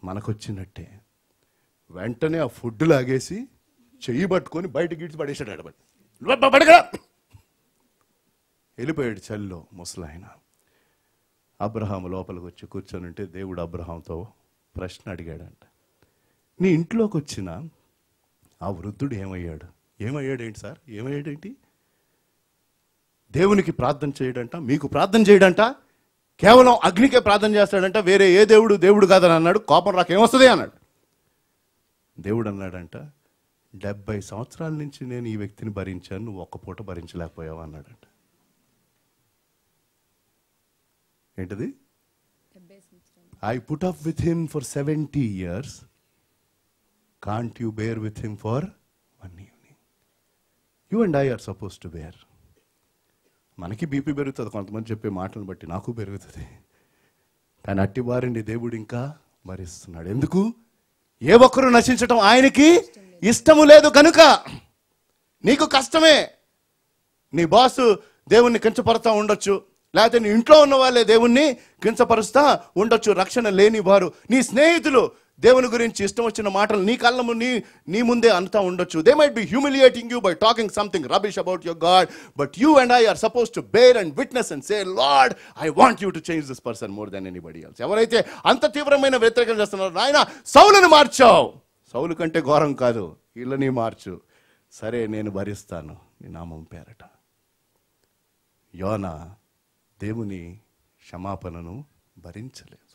S1: మనకొచ్చినట్టే. వెంటనే ఆ ఫుడ్ లాగేసి చెయ్యి పట్టుకొని బయటకి ఇడ్చి పడేసాడు. వెళ్ళిపోయాడు చలిలో ముసలాయన. అబ్రహాం లోపలికి వచ్చి కూర్చొని ఉంటే దేవుడు అబ్రహాంతో ప్రశ్న అడిగాడంట, నీ ఇంట్లోకి వచ్చిన ఆ వృద్ధుడు ఏమయ్యాడు? ఏమయ్యాడేంటి సార్? ఏమయ్యాడేంటి? దేవునికి ప్రార్థన చేయడంట, మీకు ప్రార్థన చేయడంట, కేవలం అగ్నికే ప్రార్థన చేస్తాడంట, వేరే ఏ దేవుడు దేవుడు కాదని అన్నాడు. కోపం రాకేమొస్తుంది అన్నాడు. దేవుడు అన్నాడంట, 70 సంవత్సరాల నుంచి నేను ఈ వ్యక్తిని భరించాను, నువ్వు ఒక్క పూట భరించలేకపోయావు అన్నాడంట. ఏంటిది? I put up with him for 70 years. Can't you bear with him for 1 evening? You and I are suppose to bear. మనకి బీపీ పెరుగుతుంది, కొంతమంది చెప్పే మాటలను బట్టి నాకు పెరుగుతుంది. కానీ అట్టి వారిని దేవుడు ఇంకా భరిస్తున్నాడు. ఎందుకు? ఏ ఒక్కరు నశించటం ఆయనకి ఇష్టము లేదు కనుక. నీకు కష్టమే, నీ బాసు దేవుణ్ణి కించపరుస్తూ ఉండొచ్చు, లేకపోతే నీ ఇంట్లో ఉన్న వాళ్ళే దేవుణ్ణి కించపరుస్తూ ఉండొచ్చు, రక్షణ లేని వారు. నీ స్నేహితులు దేవుని గురించి ఇష్టం వచ్చిన మాటలు నీ కళ్ళము నీ ముందే అంతా ఉండొచ్చు. They might be humiliating you by talking something rubbish about your God, but you and I are suppose to bear and witness and say, Lord I want you to change this person more than anybody else. ఎవరైతే అంత తీవ్రమైన వ్యతిరేకం చేస్తున్నారో, నాయన సౌలుని మార్చావు, సౌలు కంటే ఘోరం కాదు, వీళ్ళని మార్చు, సరే నేను భరిస్తాను నీ నామం పేరట. యోనా దేవుని క్షమాపణను భరించలేదు.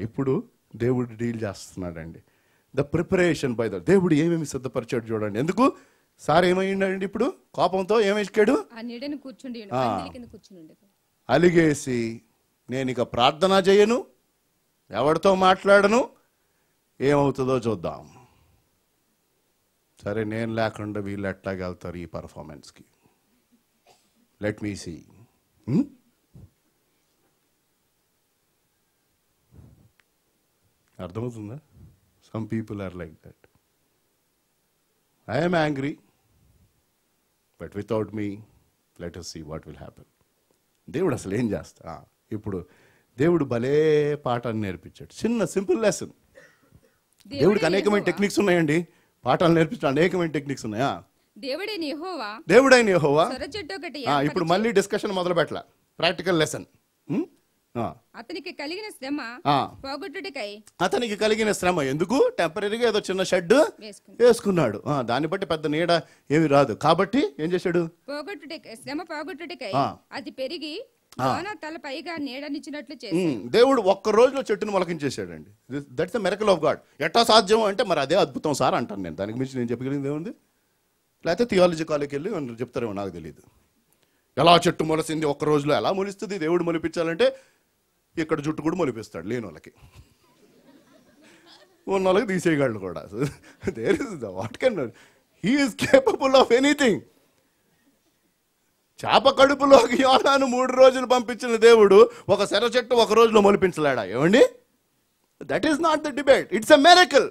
S1: ఇప్పుడు దేవుడు డీల్ చేస్తున్నాడండి. ద ప్రిపరేషన్ బై ద దేవుడు ఏమేమి సిద్ధపరిచాడు చూడండి. ఎందుకు సార్ ఏమైందండి? ఇప్పుడు కోపంతో ఏమేసుకాడు? అలిగేసి, నేను ఇక ప్రార్థన చేయను, ఎవరితో మాట్లాడను, ఏమవుతుందో చూద్దాం. సరే నేను లేకుండా వీళ్ళు ఎట్లాగ వెళ్తారు ఈ పర్ఫార్మెన్స్కి, లెట్ మీ సీ. అర్థమవుతుందా? Some people are like that. I'm angry, but without me let us see what will happen. దేవుడు అసలు ఏం చేస్తా? ఇప్పుడు దేవుడు భలే పాఠాన్ని నేర్పించాడు. చిన్న సింపుల్ లెసన్. దేవుడికి అనేకమైన టెక్నిక్స్ ఉన్నాయండి, పాఠాలు నేర్పించడం అనేకమైన టెక్నిక్స్ ఉన్నాయా? దేవుడైన యెహోవా. ఇప్పుడు మళ్ళీ డిస్కషన్ మొదలు పెట్టాల. Practical lesson.
S2: అతనికి కలిగిన శ్రమ పోగొట్టుటకై,
S1: అతనికి కలిగిన శ్రమ ఎందుకు? టెంపరీగా ఏదో చిన్న షెడ్ వేసుకున్నాడు, దాన్ని బట్టి పెద్ద నీడ ఏమి రాదు. కాబట్టి ఏం చేశాడు?
S2: శ్రమ పోగొట్టుటకై అది పెరిగి తల పైగా నీడనిచ్చినట్లు చేసి
S1: దేవుడు ఒక్క రోజులో చెట్టును మొలకించేసాడండి. That's the miracle of God. ఎట్టా సాధ్యం అంటే మరి అదే అద్భుతం సార్ అంటాను నేను. దానికి మించి నేను చెప్పగలిగింది ఏముంది? లేకపోతే థియాలజీ కాలేజ్కి వెళ్ళి చెప్తారేమో, నాకు తెలియదు. ఎలా చెట్టు మొలిసింది ఒక్క రోజులో? ఎలా మొలిస్తుంది? దేవుడు మొలిపించాలంటే ఇక్కడ జుట్టు కూడా మొలిపిస్తాడు, లేని వాళ్ళకి, ఉన్న వాళ్ళకి తీసేయగలడు కూడా. There is the what can he is capable of anything. చేప కడుపులోకి యోనాను 3 రోజులు పంపించిన దేవుడు ఒక శర చెట్టు ఒక రోజులో మొలిపించలేడా? ఏమండి? That is not the debate, it's a miracle.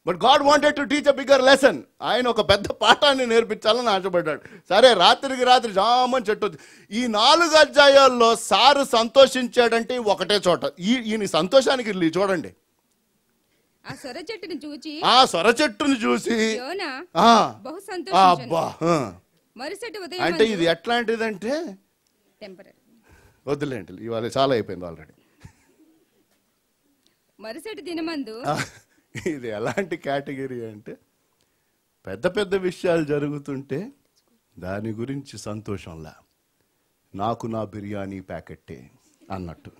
S1: But God wanted to teach a bigger lesson. ఆయన ఒక పెద్ద పాఠాన్ని నేర్పించాలని ఆశపడ్డాడు. సరే, రాత్రికి రాత్రి జామని చెట్టు. ఈ 4 అధ్యాయాల్లో సారు సంతోషించాడంటే ఒకటే చోట. ఈయన సంతోషానికి చూడండి,
S2: ఆ సొర
S1: చెట్టుని చూసి
S2: యోనా బహు సంతోషించాడు. మరుసటి ఉదయం
S1: అంటే ఇది ఎట్లాంటిదంటే
S2: టెంపరరీ,
S1: వద్దులేండి, ఇవాళ చాలా అయిపోయింది ఆల్రెడీ.
S2: మరుసటి దినమందు
S1: ఇది ఎలాంటి కేటగిరీ అంటే, పెద్ద పెద్ద విషయాలు జరుగుతుంటే దాని గురించి సంతోషంలా, నాకు నా బిర్యానీ ప్యాకెట్టే అన్నట్టు.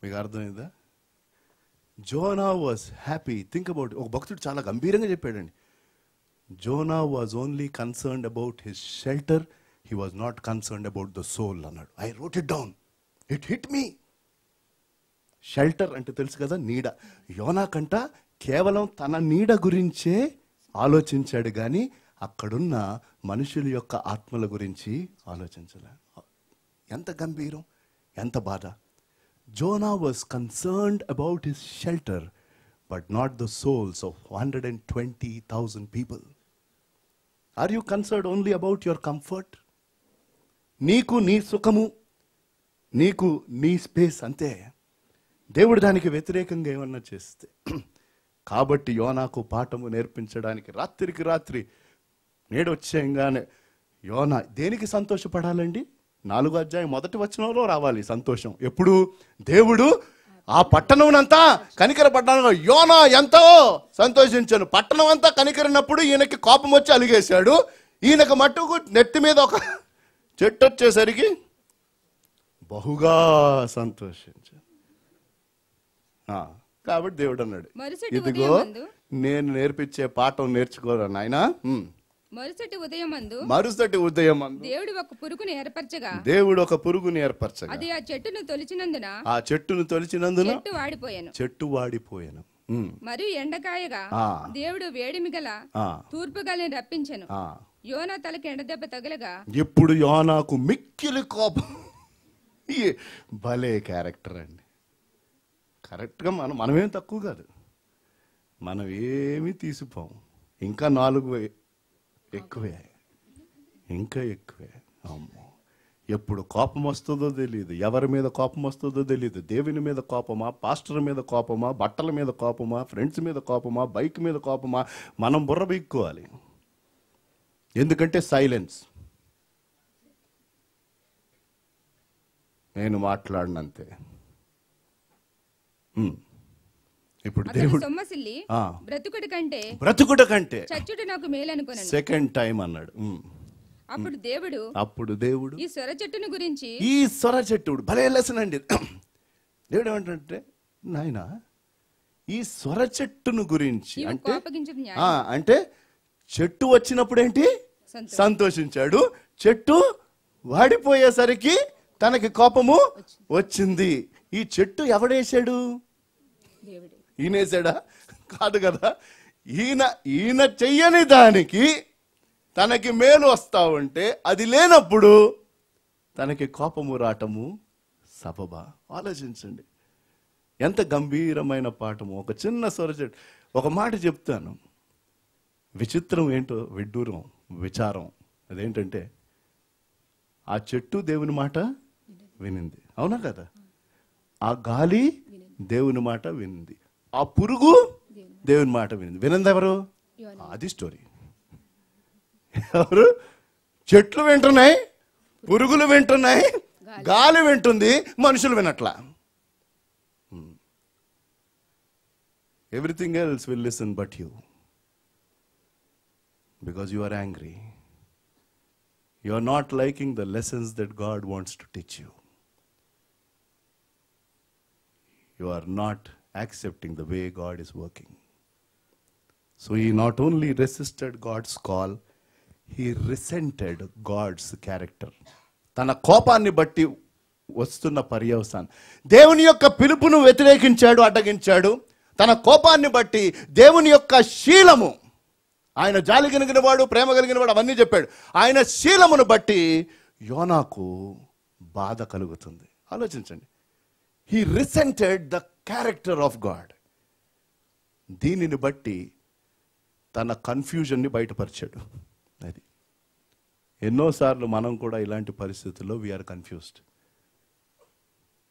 S1: మీకు అర్థమైందా? Jonah was happy. Think about. ఒక భక్తుడు చాలా గంభీరంగా చెప్పాడండి, Jonah was only concerned about his shelter, he was not concerned about the soul అన్నాడు. I wrote it down, it hit me. Shelter అంటే తెలుసు కదా, నీడ. యోనా కంట కేవలం తన నీడ గురించే ఆలోచించాడు కానీ అక్కడున్న మనుషుల యొక్క ఆత్మల గురించి ఆలోచించలే. ఎంత గంభీరం, ఎంత బాధ. Jonah was concerned about his shelter but not the souls of 120,000 people. Are you concerned only about your comfort? నీకు నీ సుఖము, నీకు నీ స్పేస్, అంతే. దేవుడు దానికి వ్యతిరేకంగా ఏమన్నా చేస్తే. కాబట్టి యోనాకు పాఠము నేర్పించడానికి రాత్రికి రాత్రి నేడొచ్చేయంగానే యోనా దేనికి సంతోషపడాలండి? 4వ అధ్యాయం 1వ వచనంలో రావాలి సంతోషం. ఎప్పుడు? దేవుడు ఆ పట్టణంనంతా కనికరపడ్డాను. యోనా ఎంతో సంతోషించాను. పట్టణం అంతా కనికరినప్పుడు ఈయనకి కోపం వచ్చి అలిగేశాడు. ఈయనకు మట్టుకు నెత్తి మీద ఒక చెట్టు వచ్చేసరికి బహుగా సంతోషించాను. కాబట్టి దేవుడు అన్నాడు, ఇదిగో నేను నేర్పించే పాఠం నేర్చుకోరా నాయనా.
S2: మరుసటి ఉదయమందు
S1: దేవుడు ఒక పురుగుని ఏర్పరచగా
S2: అది ఆ చెట్టును
S1: తొలిచినందున
S2: చెట్టు వాడిపోయాను. మరియు ఎండకాయగా దేవుడు వేడిమి గల తూర్పు గాలిని రప్పించెను. యోనా తలకి ఎండదెబ్బ తగలగా
S1: ఇప్పుడు యోనాకు మిక్కిలి కోపం. భలే క్యారెక్టర్ అండి. కరెక్ట్గా మనమేం తక్కువ కాదు, మనం ఏమీ తీసిపోం. ఇంకా 4 ఎక్కువే, ఇంకా ఎక్కువే. అమ్మో, ఎప్పుడు కోపం వస్తుందో తెలియదు, ఎవరి మీద కోపం వస్తుందో తెలియదు. దేవుని మీద కోపమా, పాస్టర్ మీద కోపమా, బట్టల మీద కోపమా, ఫ్రెండ్స్ మీద కోపమా, బైక్ మీద కోపమా, మనం బుర్ర బిక్కోవాలి. ఎందుకంటే సైలెన్స్. నేను మాట్లాడినంతే. ఇప్పుడు దేవుడు బ్రతుకుట కంటే సెకండ్ టైం అన్నాడు. అప్పుడు దేవుడు
S2: ఈ సొర చెట్టును గురించి,
S1: ఈ సొర చెట్టు భలే లెసన్ అండి. దేవుడు ఏమంటే, నాయన ఈ సొర చెట్టును గురించి అంటే చెట్టు వచ్చినప్పుడు ఏంటి సంతోషించాడు, చెట్టు వాడిపోయేసరికి తనకి కోపము వచ్చింది. ఈ చెట్టు ఎవడేసాడు? ఈయనేసాడా? కాదు కదా. ఈయన చెయ్యని దానికి తనకి మేలు వస్తా ఉంటే అది లేనప్పుడు తనకి కోపము రావటము సబబా? ఆలోచించండి, ఎంత గంభీరమైన పాఠము. ఒక చిన్న స్వరచెట్టు. ఒక మాట చెప్తాను, విచిత్రం ఏంటో, విడ్డూరం, విచారం. అదేంటంటే ఆ చెట్టు దేవుని మాట వినింది, అవునా కదా? ఆ గాలి దేవుని మాట వినింది, ఆ పురుగు దేవుని మాట వినింది. వినంది ఎవరు? అది స్టోరీ. ఎవరు? చెట్లు వింటున్నాయి, పురుగులు వింటున్నాయి, గాలి వింటుంది, మనుషులు వినట్లా. Everything else will listen but you, because you are angry. You are not liking the lessons that God wants to teach you. You are not accepting the way God is working. So he not only resisted God's call, he resented God's character. తన కోపాన్ని బట్టి వస్తున్న పర్యవసానం. దేవుని యొక్క పిలుపును వ్యతిరేకించాడు, అడ్డగించాడు. తన కోపాన్ని బట్టి దేవుని యొక్క శీలము, ఆయన జాలి కలిగిన వాడు, ప్రేమ కలిగిన వాడు, అవన్నీ చెప్పాడు. ఆయన శీలమును బట్టి యోనాకు బాధ కలుగుతుంది. ఆలోచించండి. He resented the character of God. దీనిని బట్టి తన కన్ఫ్యూజన్ని బయటపరిచాడు. అది ఎన్నోసార్లు మనం కూడా ఇలాంటి పరిస్థితుల్లో we are confused.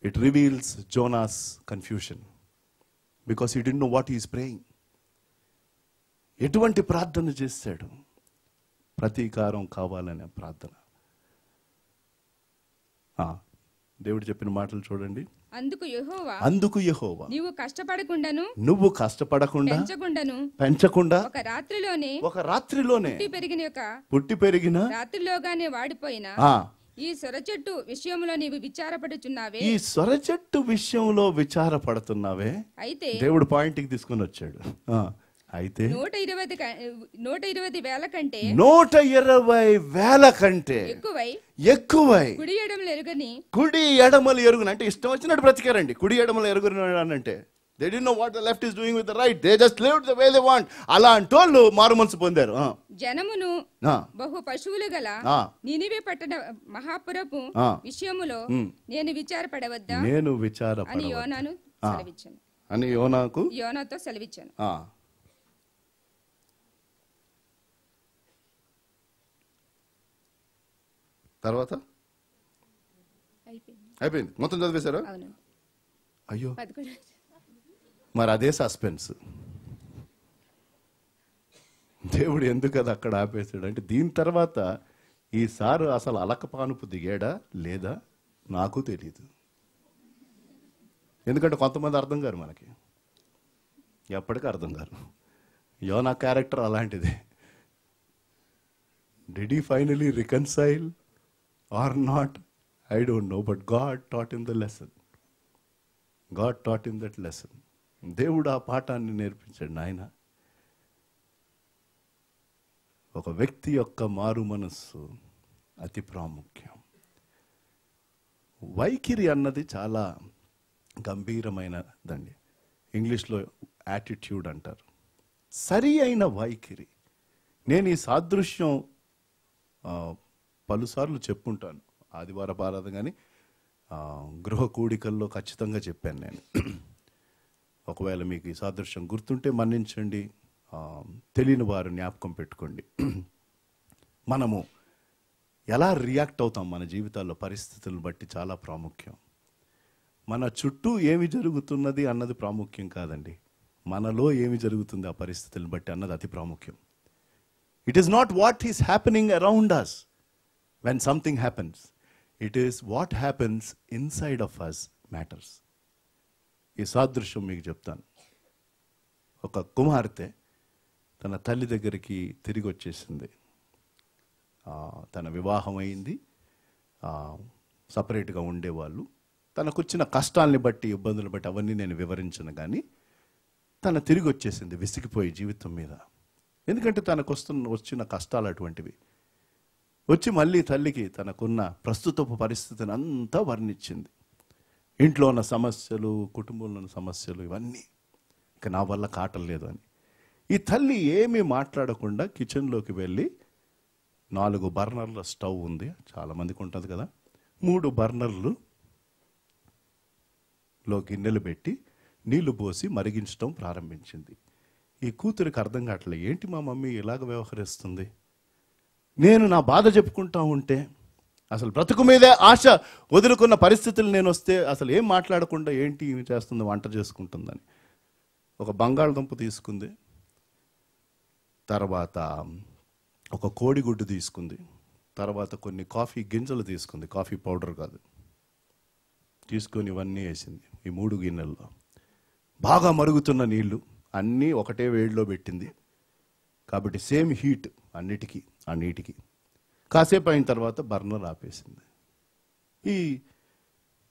S1: It reveals Jonah's confusion because he didn't know what is praying. ఎటువంటి ప్రార్థన చేశాడు? ప్రతీకారం కావాలనే ప్రార్థన. దేవుడు చెప్పిన మాటలు చూడండి.
S2: అందుకు
S1: యెహోవా
S2: నువ్వు కష్టపడకుండాను
S1: పెంచకుండా
S2: ఒక రాత్రిలోనే
S1: పుట్టి పెరిగిన
S2: రాత్రిలోగానే వాడిపోయిన ఈ సొర చెట్టు విషయంలో నీవు విచారపడుచున్నావే. అయితే
S1: దేవుడు పాయింట్కి తీసుకుని వచ్చాడు. అయితే
S2: 120,000 కంటే
S1: ఎక్కువై
S2: కుడి
S1: ఎడమలు ఎరుగుని అంటే ఇష్టం వచ్చినట్టు బ్రతికారండి. కుడి ఎడమలు ఎరుగుని అంటే they didn't know what the left is doing with the right. They just lived the way they want. అలాంటి వాళ్ళు మారు మనసు పొందారు.
S2: జనమును బహు పశువులు గల నినివే పట్టణ మహాపురపు విషయములో నేను విచారపడవద్దా
S1: అని
S2: యోనాతో సెలవిచ్చాను.
S1: తర్వాత అయిపోయింది. మొత్తం చదివేశారా? అయ్యో, మరి అదే సస్పెన్స్. దేవుడు ఎందుకు అది అక్కడ ఆపేశాడు అంటే, దీని తర్వాత ఈసారి అసలు అలకపానుపు దిగాడా లేదా నాకు తెలియదు. ఎందుకంటే కొంతమంది అర్థం కారు, మనకి ఎప్పటికీ అర్థం కారు. యోనా క్యారెక్టర్ అలాంటిది. Did he finally reconcile or not, I don't know, but God taught him the lesson. God taught him that lesson. దేవుడు ఆ పాఠాన్ని నేర్పించాడు. నాయన, ఒక వ్యక్తి యొక్క మారు మనస్సు అతి ప్రాముఖ్యం. వైఖరి అన్నది చాలా గంభీరమైనదండి. ఇంగ్లీష్లో యాటిట్యూడ్ అంటారు. సరి అయిన వైఖరి. నేను ఈ సాదృశ్యం పలుసార్లు చెప్పుంటాను. ఆదివారపు ఆరాధన కానీ గృహ కూడికల్లో ఖచ్చితంగా చెప్పాను నేను. ఒకవేళ మీకు ఈ సాదృశ్యం గుర్తుంటే మన్నించండి, తెలియని వారు జ్ఞాపకం పెట్టుకోండి. మనము ఎలా రియాక్ట్ అవుతాం మన జీవితాల్లో పరిస్థితులను బట్టి చాలా ప్రాముఖ్యం. మన చుట్టూ ఏమి జరుగుతున్నది అన్నది ప్రాముఖ్యం కాదండి, మనలో ఏమి జరుగుతుంది ఆ పరిస్థితులను బట్టి అన్నది అతి ప్రాముఖ్యం. It is not what is happening around us when something happens, it is what happens inside of us matters. ఈ సాదృశ్యం మీకు చెప్తాను. ఒక కుమార్తె తన తల్లి దగ్గరికి తిరిగి వచ్చేసింది. తన వివాహం అయింది, సపరేట్గా ఉండేవాళ్ళు. తనకొచ్చిన కష్టాలని బట్టి, ఇబ్బందులు బట్టి అవన్నీ నేను వివరించను, కానీ తన తిరిగి వచ్చేసింది విసిగిపోయి జీవితం మీద. ఎందుకంటే తనకు వచ్చిన కష్టాలు అటువంటివి. వచ్చి మళ్ళీ తల్లికి తనకున్న ప్రస్తుతపు పరిస్థితిని అంతా వర్ణించింది. ఇంట్లో ఉన్న సమస్యలు, కుటుంబంలో ఉన్న సమస్యలు, ఇవన్నీ ఇక నా వల్ల కాటలేదు అని. ఈ తల్లి ఏమీ మాట్లాడకుండా కిచెన్లోకి వెళ్ళి 4 బర్నర్ల స్టవ్ ఉంది, చాలామందికి ఉంటుంది కదా, 3 బర్నర్లలో గిన్నెలు పెట్టి నీళ్లు పోసి మరిగించడం ప్రారంభించింది. ఈ కూతురికి అర్థం కావట్లేదు, ఏంటి మా మమ్మీ ఇలాగ వ్యవహరిస్తుంది. నేను నా బాధ చెప్పుకుంటా ఉంటే, అసలు బ్రతుకు మీదే ఆశ వదులుకున్న పరిస్థితులు నేను వస్తే అసలు ఏం మాట్లాడకుండా ఏంటి ఏమి చేస్తుంది, వంట చేసుకుంటుందని ఒక బంగాళదుంప తీసుకుంది. తర్వాత ఒక కోడిగుడ్డు తీసుకుంది. తర్వాత కొన్ని కాఫీ గింజలు తీసుకుంది, కాఫీ పౌడర్ కాదు, తీసుకొని ఇవన్నీ వేసింది ఈ 3 గిన్నెల్లో. బాగా మరుగుతున్న నీళ్లు అన్నీ ఒకటే వేడిలో పెట్టింది కాబట్టి సేమ్ హీట్ అన్నిటికీ, ఆ నీటికి. కాసేపు అయిన తర్వాత బర్నర్ ఆపేసింది. ఈ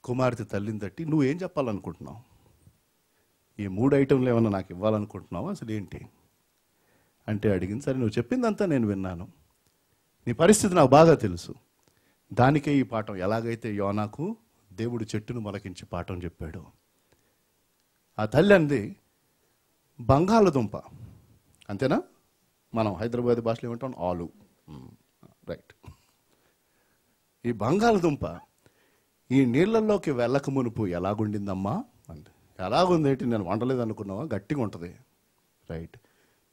S1: కుమార్తె తల్లిని తట్టి, నువ్వేం చెప్పాలనుకుంటున్నావు, ఈ 3 ఐటెంలు ఏమన్నా నాకు ఇవ్వాలనుకుంటున్నావు, అసలు ఏంటి అంటే అడిగింది. సరే, నువ్వు చెప్పిందంతా నేను విన్నాను, నీ పరిస్థితి నాకు బాగా తెలుసు, దానికే ఈ పాఠం. ఎలాగైతే యోనాకు దేవుడు చెట్టును మొలకించి పాఠం చెప్పాడు. ఆ తల్లి అంది, బంగాళదుంప అంతేనా, మనం హైదరాబాద్ భాషలో ఏమంటాం ఆలు. రైట్. ఈ బంగాళదుంప ఈ నీళ్ళల్లోకి వెళ్ళక మునుపు ఎలాగుండిందమ్మా అంటే, ఎలాగుందేంటి నేను వండలేదు అనుకున్నావా, గట్టిగా ఉంటుంది. రైట్.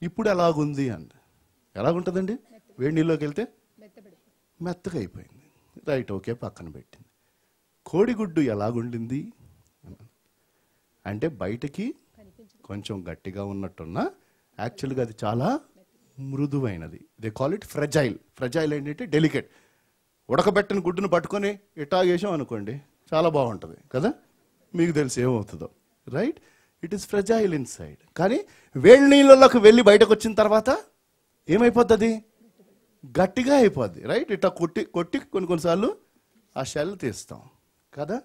S1: ఇప్పుడు ఎలాగుంది అంటే, ఎలాగుంటుందండి? వేడి నీళ్ళలోకి వెళ్తే మెత్తగా అయిపోయింది. రైట్, ఓకే, పక్కన పెట్టింది. కోడిగుడ్డు ఎలాగుండింది అంటే, బయటకి కొంచెం గట్టిగా ఉన్నట్టున్నా యాక్చువల్గా అది చాలా మృదువైనది. They call it fragile. Fragile ఏంటంటే డెలికేట్. ఉడకబెట్టిన గుడ్డును పట్టుకొని ఇట్టా చేసాం అనుకోండి, చాలా బాగుంటుంది కదా, మీకు తెలిసి ఏమవుతుందో. Right. It is fragile in side. కానీ వేడి నీళ్ళలోకి వెళ్ళి బయటకు వచ్చిన తర్వాత ఏమైపోతుంది? గట్టిగా అయిపోద్ది. రైట్. ఇట్లా కొట్టి కొట్టి కొన్నిసార్లు ఆ షెల్ తీస్తాం కదా.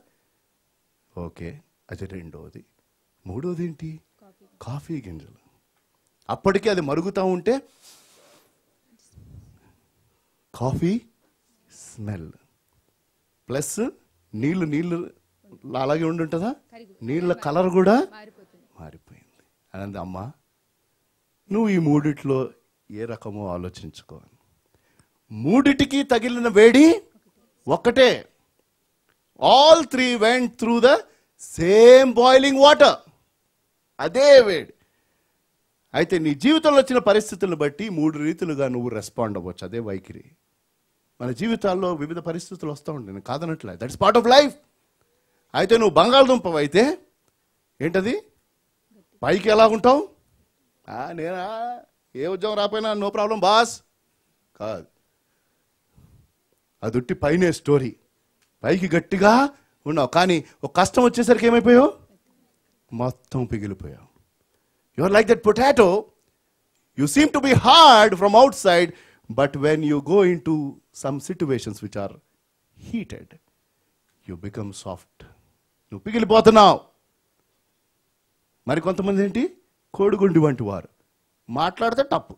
S1: ఓకే, అది రెండోది. మూడోది ఏంటి? కాఫీ గింజలు. అప్పటికే అది మరుగుతూ ఉంటే కాఫీ స్మెల్ ప్లస్ నీళ్ళు అలాగే ఉంటుందా, నీళ్ళ కలర్ కూడా మారిపోయింది. అనంది అమ్మ, నువ్వు ఈ మూడిట్లో ఏ రకమో ఆలోచించుకో. మూడిటికి తగిలిన వేడి ఒక్కటే. All three went through the same boiling water. అదే వేడి. అయితే నీ జీవితంలో వచ్చిన పరిస్థితులను బట్టి మూడు రీతులుగా నువ్వు రెస్పాండ్ అవ్వచ్చు. అదే వైఖరి. మన జీవితాల్లో వివిధ పరిస్థితులు వస్తూ ఉంటాయి, నేను కాదనట్లే, దట్స్ పార్ట్ ఆఫ్ లైఫ్. అయితే నువ్వు బంగాళదుంప అయితే ఏంటది? పైకి ఎలాగుంటావు? నేనా ఏ ఉద్యోగం రాపోయినా నో ప్రాబ్లం బాస్ కాదు. అది ఉట్టి పైనే స్టోరీ. పైకి గట్టిగా ఉన్నావు, కానీ ఒక కష్టం వచ్చేసరికి ఏమైపోయావు? మొత్తం పిగిలిపోయావు. You are like that potato. You seem to be hard from outside, but when you go into some situations which are heated, you become soft. నువ్వు పిగిలిపోతున్నావు. మరి కొంతమంది ఏంటి? కోడిగుండి వంటి వారు. మాట్లాడితే టప్పు,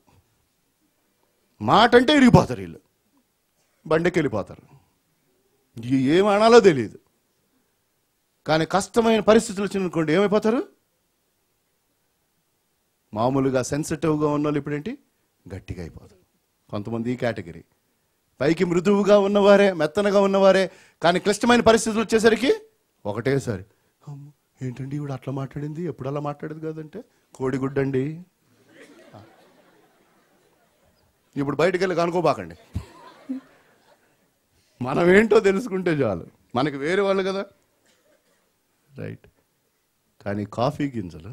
S1: మాట అంటే ఇరిగిపోతారు వీళ్ళు, బండికి వెళ్ళిపోతారు, ఏమనాలో తెలియదు. కానీ కష్టమైన పరిస్థితులు వచ్చిననుకోండి ఏమైపోతారు? మామూలుగా సెన్సిటివ్గా ఉన్న వాళ్ళు ఇప్పుడేంటి? గట్టిగా అయిపోతారు. కొంతమంది ఈ కేటగిరీ. పైకి మృదువుగా ఉన్నవారే, మెత్తనగా ఉన్నవారే, కానీ క్లిష్టమైన పరిస్థితులు వచ్చేసరికి ఒకటేసారి ఏంటండి ఇప్పుడు అట్లా మాట్లాడింది, ఎప్పుడు అలా మాట్లాడేది కాదంటే కోడిగుడ్డండి. ఇప్పుడు బయటికి వెళ్ళి కనుకోబాకండి. మనం ఏంటో తెలుసుకుంటే చాలు, మనకి వేరే వాళ్ళు కదా. రైట్. కానీ కాఫీ గింజలు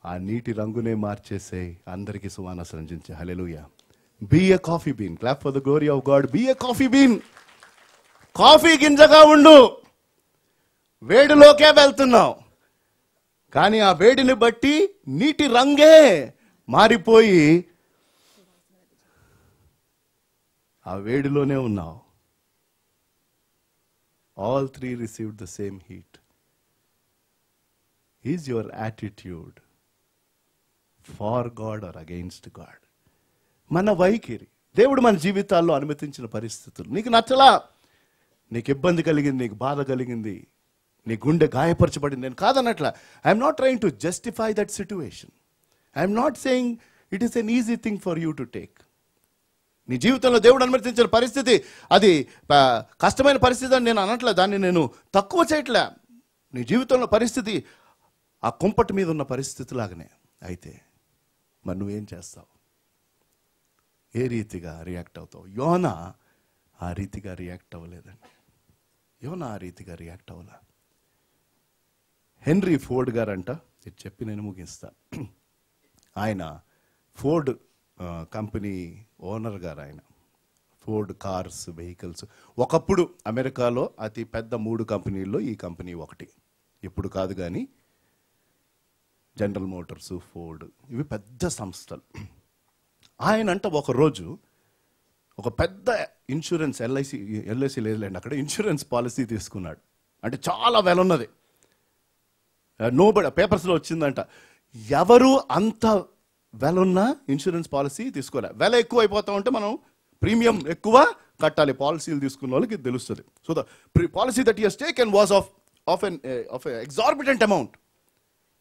S1: ఆ నీటి రంగునే మార్చేసే, అందరికీ సువాన సంజించే. Hallelujah. Be a coffee bean. Clap for the glory of God. Be a coffee bean. Coffee గింజగా ఉండు. వేడిలోకే వెళ్తున్నావు, కానీ ఆ వేడిని బట్టి నీటి రంగే మారిపోయి ఆ వేడిలోనే ఉన్నావు. All three received the same heat. Is your attitude for God or against God? మన వైఖరి. దేవుడు మన జీవితాల్లో అనుమతించిన పరిస్థితులు నీకు నచ్చలా, నీకు ఇబ్బంది కలిగింది, నీకు బాధ కలిగింది, నీ గుండె గాయపరచబడింది, నేను కాదన్నట్లా. I'm not trying to justify that situation. I'm not saying it is an easy thing for you to take. నీ జీవితంలో దేవుడు అనుమతించిన పరిస్థితి అది కష్టమైన పరిస్థితి అని నేను అనట్లే, దాన్ని నేను తక్కువ చేయట్లే. నీ జీవితంలో పరిస్థితి ఆ కుంపటి మీద ఉన్న పరిస్థితి లాగానే. అయితే మరి నువ్వేం చేస్తావు? ఏ రీతిగా రియాక్ట్ అవుతావు? యోనా ఆ రీతిగా రియాక్ట్ అవ్వలేదండి. యోనా ఆ రీతిగా రియాక్ట్ అవ్వలే. హెన్రీ ఫోర్డ్ గారంట, ఇది చెప్పి నేను ముగిస్తా. ఆయన ఫోర్డ్ కంపెనీ ఓనర్ గారు. ఆయన ఫోర్డ్ కార్స్, వెహికల్స్. ఒకప్పుడు అమెరికాలో అతి పెద్ద 3 కంపెనీల్లో ఈ కంపెనీ ఒకటి. ఇప్పుడు కాదు కానీ జనరల్ మోటార్స్, ఫోర్డ్, ఇవి పెద్ద సంస్థలు. ఆయనంట ఒకరోజు ఒక పెద్ద ఇన్సూరెన్స్, ఎల్ఐసి లేదులేండి అక్కడ, ఇన్సూరెన్స్ పాలసీ తీసుకున్నాడు. అంటే చాలా వెల ఉన్నది. నోబడి పేపర్స్లో వచ్చిందంట, ఎవరు అంత వెల ఉన్న ఇన్సూరెన్స్ పాలసీ తీసుకోలే. వెల ఎక్కువ అయిపోతా ఉంటే మనం ప్రీమియం ఎక్కువ కట్టాలి. పాలసీలు తీసుకున్న వాళ్ళకి ఇది తెలుస్తుంది. So the policy that he has taken was of an exorbitant amount.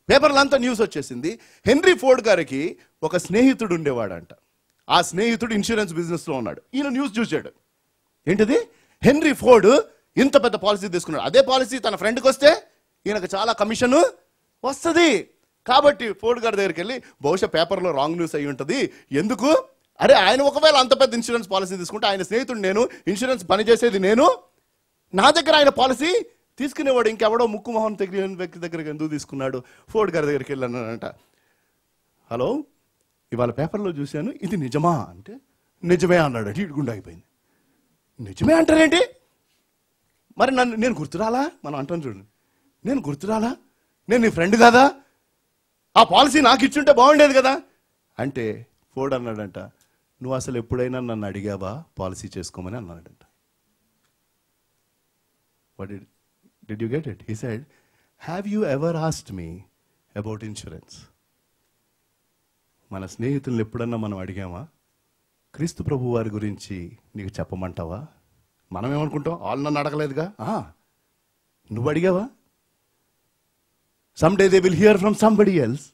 S1: పేపర్లో అంతా న్యూస్ వచ్చేసింది. హెన్రీ ఫోర్డ్ గారికి ఒక స్నేహితుడు ఉండేవాడంట. ఆ స్నేహితుడు ఇన్సూరెన్స్ బిజినెస్లో ఉన్నాడు. ఈయన న్యూస్ చూశాడు. ఏంటిది, హెన్రీ ఫోర్డ్ ఇంత పెద్ద పాలసీ తీసుకున్నాడు. అదే పాలసీ తన ఫ్రెండ్కి వస్తే ఈయనకు చాలా కమిషన్ వస్తుంది. కాబట్టి ఫోర్డ్ గారి దగ్గరికి వెళ్ళి, బహుశా పేపర్లో రాంగ్ న్యూస్ అయి ఉంటుంది, ఎందుకు, అరే ఆయన ఒకవేళ అంత పెద్ద ఇన్సూరెన్స్ పాలసీ తీసుకుంటే ఆయన స్నేహితుడు నేను, ఇన్సూరెన్స్ పనిచేసేది నేను, నా దగ్గర ఆయన పాలసీ తీసుకునేవాడు ఇంకెవడో ముక్కు మొహం తెలియని వ్యక్తి దగ్గరికి ఎందుకు తీసుకున్నాడు? ఫోర్డ్ గారి దగ్గరికి వెళ్ళానంట. హలో, ఇవాళ పేపర్లో చూశాను, ఇది నిజమా అంటే నిజమే అన్నాడు. ఇటుకుండా అయిపోయింది. నిజమే అంటారేంటి? మరి నేను గుర్తురాలా? మనం అంటాం చూడండి, నేను గుర్తురాలా, నేను నీ ఫ్రెండ్ కదా, ఆ పాలసీ నాకు ఇచ్చుంటే బాగుండేది కదా అంటే ఫోర్డ్ అన్నాడంట, నువ్వు అసలు ఎప్పుడైనా నన్ను అడిగావా పాలసీ చేసుకోమని అన్నాడంట. What did you get it? He said, have you ever asked me about insurance? మన స్నేహితులను ఎప్పుడన్నా మనం అడిగామా, క్రీస్తు ప్రభు వారి గురించి నీకు చెప్పమంటావా? మనం ఏమనుకుంటాం, వాళ్ళు నన్ను అడగలేదుగా, నువ్వు అడిగావా? Someday they will hear from somebody else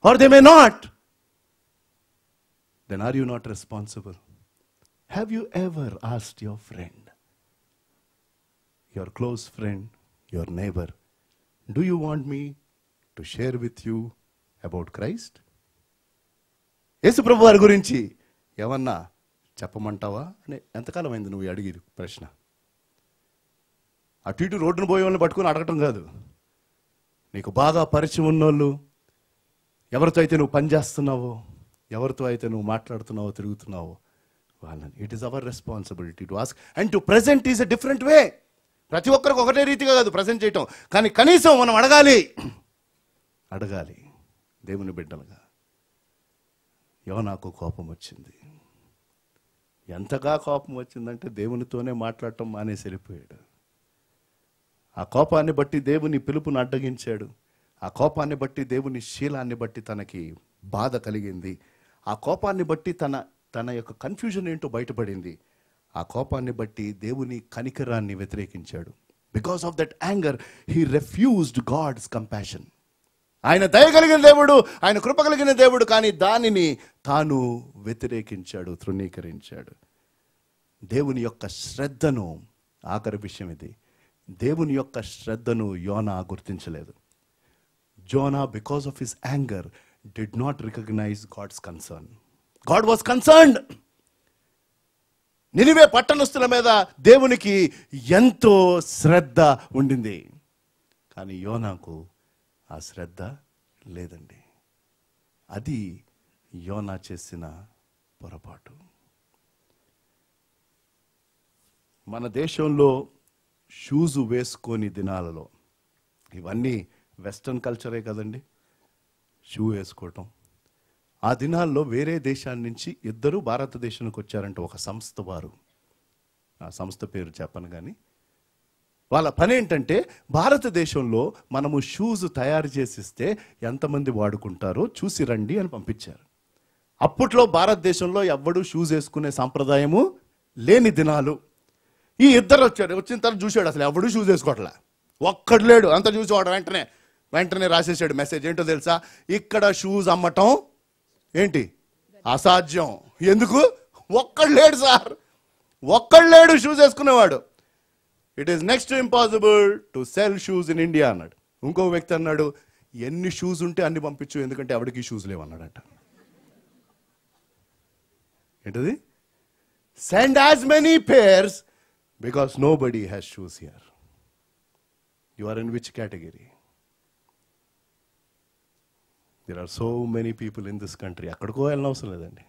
S1: or they may not. Then are you not responsible? Have you ever asked your friend, your close friend, your neighbor, do you want me to share with you about Christ? యేసు ప్రభు వారి గురించి ఏమన్నా చెప్పమంటావా అని ఎంతకాలం అయింది నువ్వు అడిగి ప్రశ్న? అటు ఇటు రోడ్డును పోయే వాళ్ళని పట్టుకుని అడగటం కాదు, నీకు బాగా పరిచయం ఉన్నోళ్ళు, ఎవరితో అయితే నువ్వు పనిచేస్తున్నావో, ఎవరితో అయితే నువ్వు మాట్లాడుతున్నావో, తిరుగుతున్నావో వాళ్ళని. It is our responsibility to ask and to present is a different way. ప్రతి ఒక్కరికి ఒకటే రీతిగా కాదు ప్రజెంట్ చేయటం, కానీ కనీసం మనం అడగాలి దేవుని బిడ్డలుగా. యోనాకు కోపం వచ్చింది. ఎంతగా కోపం వచ్చిందంటే దేవునితోనే మాట్లాడటం మానేసి వెళ్ళిపోయాడు. ఆ కోపాన్ని బట్టి దేవుని పిలుపును అడ్డగించాడు. ఆ కోపాన్ని బట్టి దేవుని శీలాన్ని బట్టి తనకి బాధ కలిగింది. ఆ కోపాన్ని బట్టి తన యొక్క కన్ఫ్యూజన్ ఏంటో బయటపడింది. ఆ కోపాన్ని బట్టి దేవుని కనికరాన్ని వ్యతిరేకించాడు. Because of that anger he refused God's compassion. ఆయన దయ కలిగిన దేవుడు, ఆయన కృప కలిగిన దేవుడు, కానీ దానిని తాను వ్యతిరేకించాడు, తృణీకరించాడు. దేవుని యొక్క శ్రద్ధను, ఆఖరి విషయం ఇది, దేవుని యొక్క శ్రద్ధను యోనా గుర్తించలేదు. Jonah because of his anger did not recognise God's concern. God was concerned. Nineveh పట్టణస్తుల మీద దేవునికి ఎంతో శ్రద్ధ ఉండింది, కానీ యోనాకు ఆ శ్రద్ధ లేదండి. అది యోనా చేసిన పొరపాటు. మన దేశంలో షూజు వేసుకొని దినాలలో, ఇవన్నీ వెస్ట్రన్ కల్చరే కదండి, షూ వేసుకోవటం. ఆ దినాల్లో వేరే దేశాల నుంచి ఇద్దరు భారతదేశానికి వచ్చారంటే ఒక సంస్థ వారు, ఆ సంస్థ పేరు చెప్పను కానీ, వాళ్ళ పని ఏంటంటే భారతదేశంలో మనము షూస్ తయారు చేసిస్తే ఎంతమంది వాడుకుంటారో చూసి రండి అని పంపించారు. అప్పట్లో భారతదేశంలో ఎవ్వడూ షూస్ వేసుకునే సాంప్రదాయము లేని దినాలు. ఈ ఇద్దరు వచ్చాడు. వచ్చిన తర్వాత చూశాడు, అసలు ఎవడూ షూస్ వేసుకోవట్లే, ఒక్కడు లేడు. అంత చూసేవాడు వెంటనే రాసేసాడు మెసేజ్. ఏంటో తెలుసా, ఇక్కడ షూస్ అమ్మటం ఏంటి అసాధ్యం. ఎందుకు? ఒక్కడు లేడు సార్, ఒక్కడు లేడు షూస్ వేసుకునేవాడు. It is next impossible to sell shoes in India అన్నాడు. ఇంకో వ్యక్తి అన్నాడు, ఎన్ని షూస్ ఉంటే అన్ని పంపించు, ఎందుకంటే ఎవరికి షూస్ లేవన్నాడట. ఏంటది? Send as many pairs because nobody has shoes here. You are in which category? There are so many people in this country. అక్కడికో వెళ్ళనవసరం లేదండి,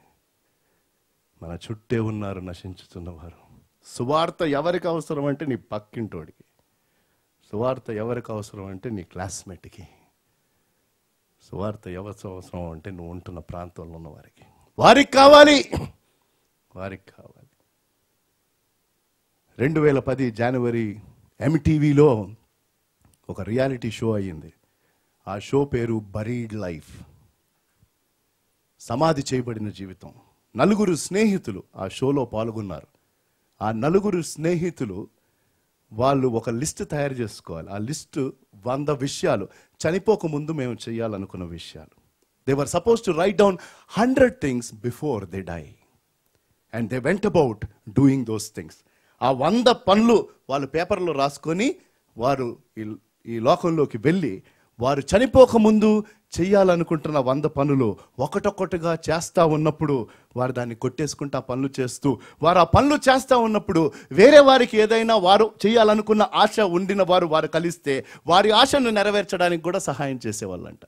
S1: మన చుట్టే ఉన్నారు నశించుతున్నవారు. సువార్త ఎవరికి అవసరం అంటే నీ పక్కింటోడికి, సువార్త ఎవరికి అవసరం అంటే నీ క్లాస్మేట్కి, సువార్త ఎవరికి అవసరం అంటే నువ్వు ఉంటున్న ప్రాంతంలో ఉన్న వారికి, వారికి కావాలి. 2010 జనవరి MTVలో ఒక రియాలిటీ షో అయ్యింది. ఆ షో పేరు బరీడ్ లైఫ్, సమాధి చేయబడిన జీవితం. 4 స్నేహితులు ఆ షోలో పాల్గొన్నారు. ఆ 4 స్నేహితులు వాళ్ళు ఒక లిస్ట్ తయారు చేసుకోవాలి. ఆ లిస్టు 100 విషయాలు, చనిపోకముందు మేము చేయాలనుకున్న విషయాలు. They were suppose to write down 100 things before they die and they went about doing those things. ఆ 100 పనులు వాళ్ళు పేపర్లో రాసుకొని వారు ఈ లోకంలోకి వెళ్ళి వారు చనిపోకముందు చెయ్యాలనుకుంటున్న 100 పనులు ఒకటొక్కటిగా చేస్తూ ఉన్నప్పుడు వారు దాన్ని కొట్టేసుకుంటూ ఆ పనులు చేస్తూ, వారు ఆ పనులు చేస్తూ ఉన్నప్పుడు వేరే వారికి ఏదైనా వారు చేయాలనుకున్న ఆశ ఉండిన వారు కలిస్తే వారి ఆశను నెరవేర్చడానికి కూడా సహాయం చేసేవాళ్ళంట.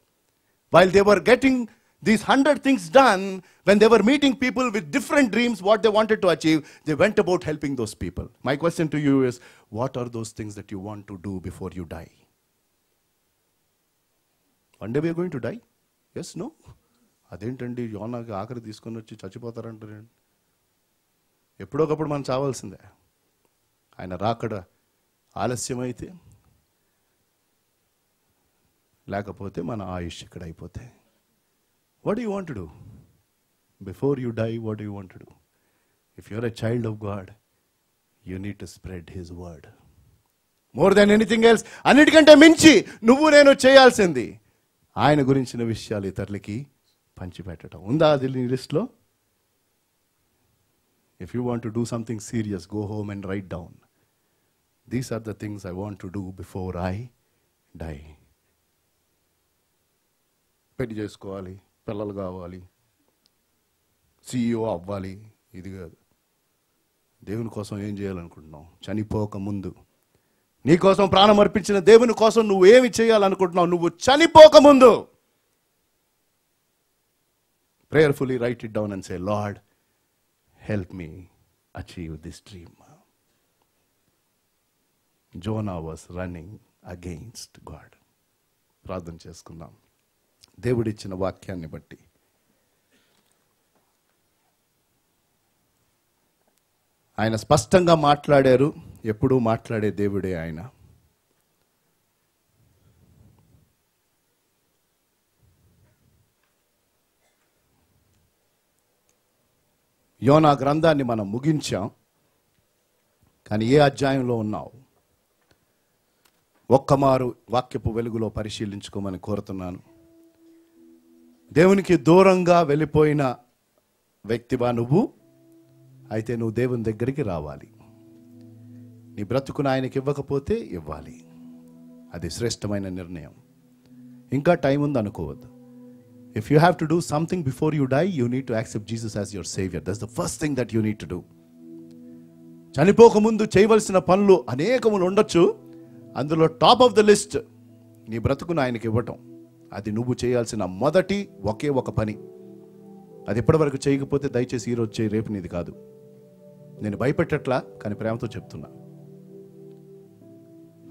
S1: While they were getting these 100 things done, when they were meeting people with different dreams, what they wanted to achieve, they went about helping those people. My question to you is, what are those things that you want to do before you die? One day we are going to die? Yes, no? అదేంటండి యోనాకి ఆఖరి తీసుకొని వచ్చి చచ్చిపోతారంటారండి. ఎప్పుడోకప్పుడు మనం చావాల్సిందే. ఆయన రాకడ ఆలస్యమైతే, లేకపోతే మన ఆయుష్ ఇక్కడ అయిపోతే. What do you want to do? Before you die, what do you want to do? If you're a child of God, you need to spread His word. More than anything else, అన్నిటికంటే మించి నువ్వు నేను చేయాల్సింది ఆయన గురించిన విషయాలు ఇతరులకి పంచిపెట్టడం. ఉందా అది నీ లిస్ట్లో? If you want to do something serious, go home and write down. These are the things I want to do before I die. పెళ్లి చేసుకోవాలి, పిల్లలు కావాలి, CEO అవ్వాలి, ఇది కాదు. దేవుని కోసం ఏం చేయాలనుకుంటున్నావు? చనిపోక ముందు నీ కోసం ప్రాణం అర్పించిన దేవుని కోసం నువ్వు ఏమి చేయాలనుకుంటున్నావు? నువ్వు చనిపోక ముందు prayerfully write it down and say, Lord, help me achieve this dream. Jonah was running against God. ప్రార్థన చేసుకుందాం. దేవుడిచ్చిన వాక్యాన్ని బట్టి ఆయన స్పష్టంగా మాట్లాడారు. ఎప్పుడూ మాట్లాడే దేవుడే ఆయన. యోనా గ్రంథాన్ని మనం ముగించాం, కానీ ఏ అధ్యాయంలో ఉన్నావు? ఒక్కమారు వాక్యపు వెలుగులో పరిశీలించుకోమని కోరుతున్నాను. దేవునికి దూరంగా వెళ్ళిపోయిన వ్యక్తివా నువ్వు? అయితే నువ్వు దేవుని దగ్గరికి రావాలి. నీ బ్రతుకును ఆయనకి ఇవ్వకపోతే ఇవ్వాలి. అది శ్రేష్టమైన నిర్ణయం. ఇంకా టైం ఉంది అనుకోవద్దు. If you have to do something before you die, you need to accept Jesus as your Savior. That's the first thing that you need to do. చనిపోకముందు చేయవలసిన పనులు అనేకములు ఉండొచ్చు. అందులో టాప్ ఆఫ్ ద లిస్ట్ నీ బ్రతుకును ఆయనకి ఇవ్వటం. అది నువ్వు చేయాల్సిన మొదటి ఒకే ఒక పని. అది ఎప్పటివరకు చేయకపోతే దయచేసి ఈరోజు చేయి, రేపు నీది కాదు. నేను భయపెట్టట్లా, కానీ ప్రేమతో చెప్తున్నా.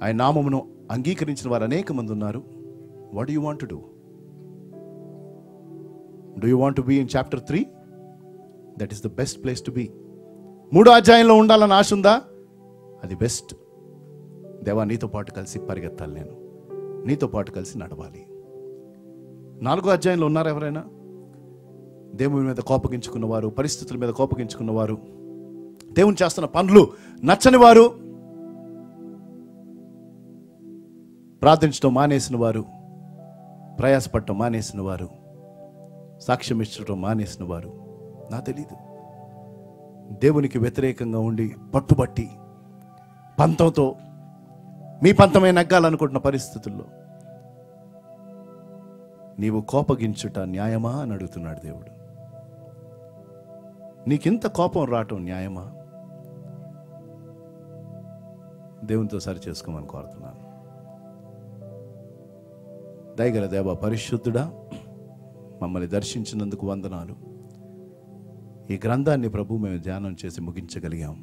S1: ఆయన నామమును అంగీకరించిన వారు అనేక మంది ఉన్నారు. What do you want to do? Do you want to be in chapter 3? That is the best place to be. 3వ అధ్యాయంలో ఉండాలని ఆశ ఉందా? అది బెస్ట్. దేవా, నీతో పాటు కలిసి పరిగెత్తాలి, నేను నీతో పాటు కలిసి నడవాలి. 4వ అధ్యాయంలో ఉన్నారు ఎవరైనా? దేవుని మీద కోపగించుకున్న వారు, పరిస్థితుల మీద కోపగించుకున్న వారు, దేవుని చేస్తున్న పనులు నచ్చని వారు, ప్రార్థించడం మానేసిన వారు, ప్రయాసపడటం మానేసిన వారు, సాక్ష్యం ఇచ్చడం మానేసిన వారు, నా తెలీదు, దేవునికి వ్యతిరేకంగా ఉండి పట్టుబట్టి పంతంతో మీ పంతమే నగ్గాలనుకుంటున్న పరిస్థితుల్లో నీవు కోపగించుట న్యాయమా అని అడుగుతున్నాడు దేవుడు. నీకింత కోపం రావటం న్యాయమా? దేవునితో సరి చేసుకోమని కోరుతున్నాను. దయగల దేవ, పరిశుద్ధుడా, మమ్మల్ని దర్శించినందుకు వందనాలు. ఈ గ్రంథాన్ని ప్రభు మేము ధ్యానం చేసి ముగించగలిగాం.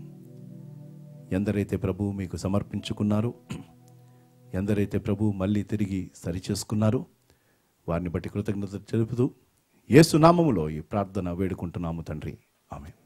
S1: ఎందరైతే ప్రభు మీకు సమర్పించుకున్నారు, ఎందరైతే ప్రభు మళ్ళీ తిరిగి సరిచేసుకున్నారు, వారిని బట్టి కృతజ్ఞత తెలుపుతూ యేసు నామములో ఈ ప్రార్థన వేడుకుంటున్నాము తండ్రి. ఆమేన్.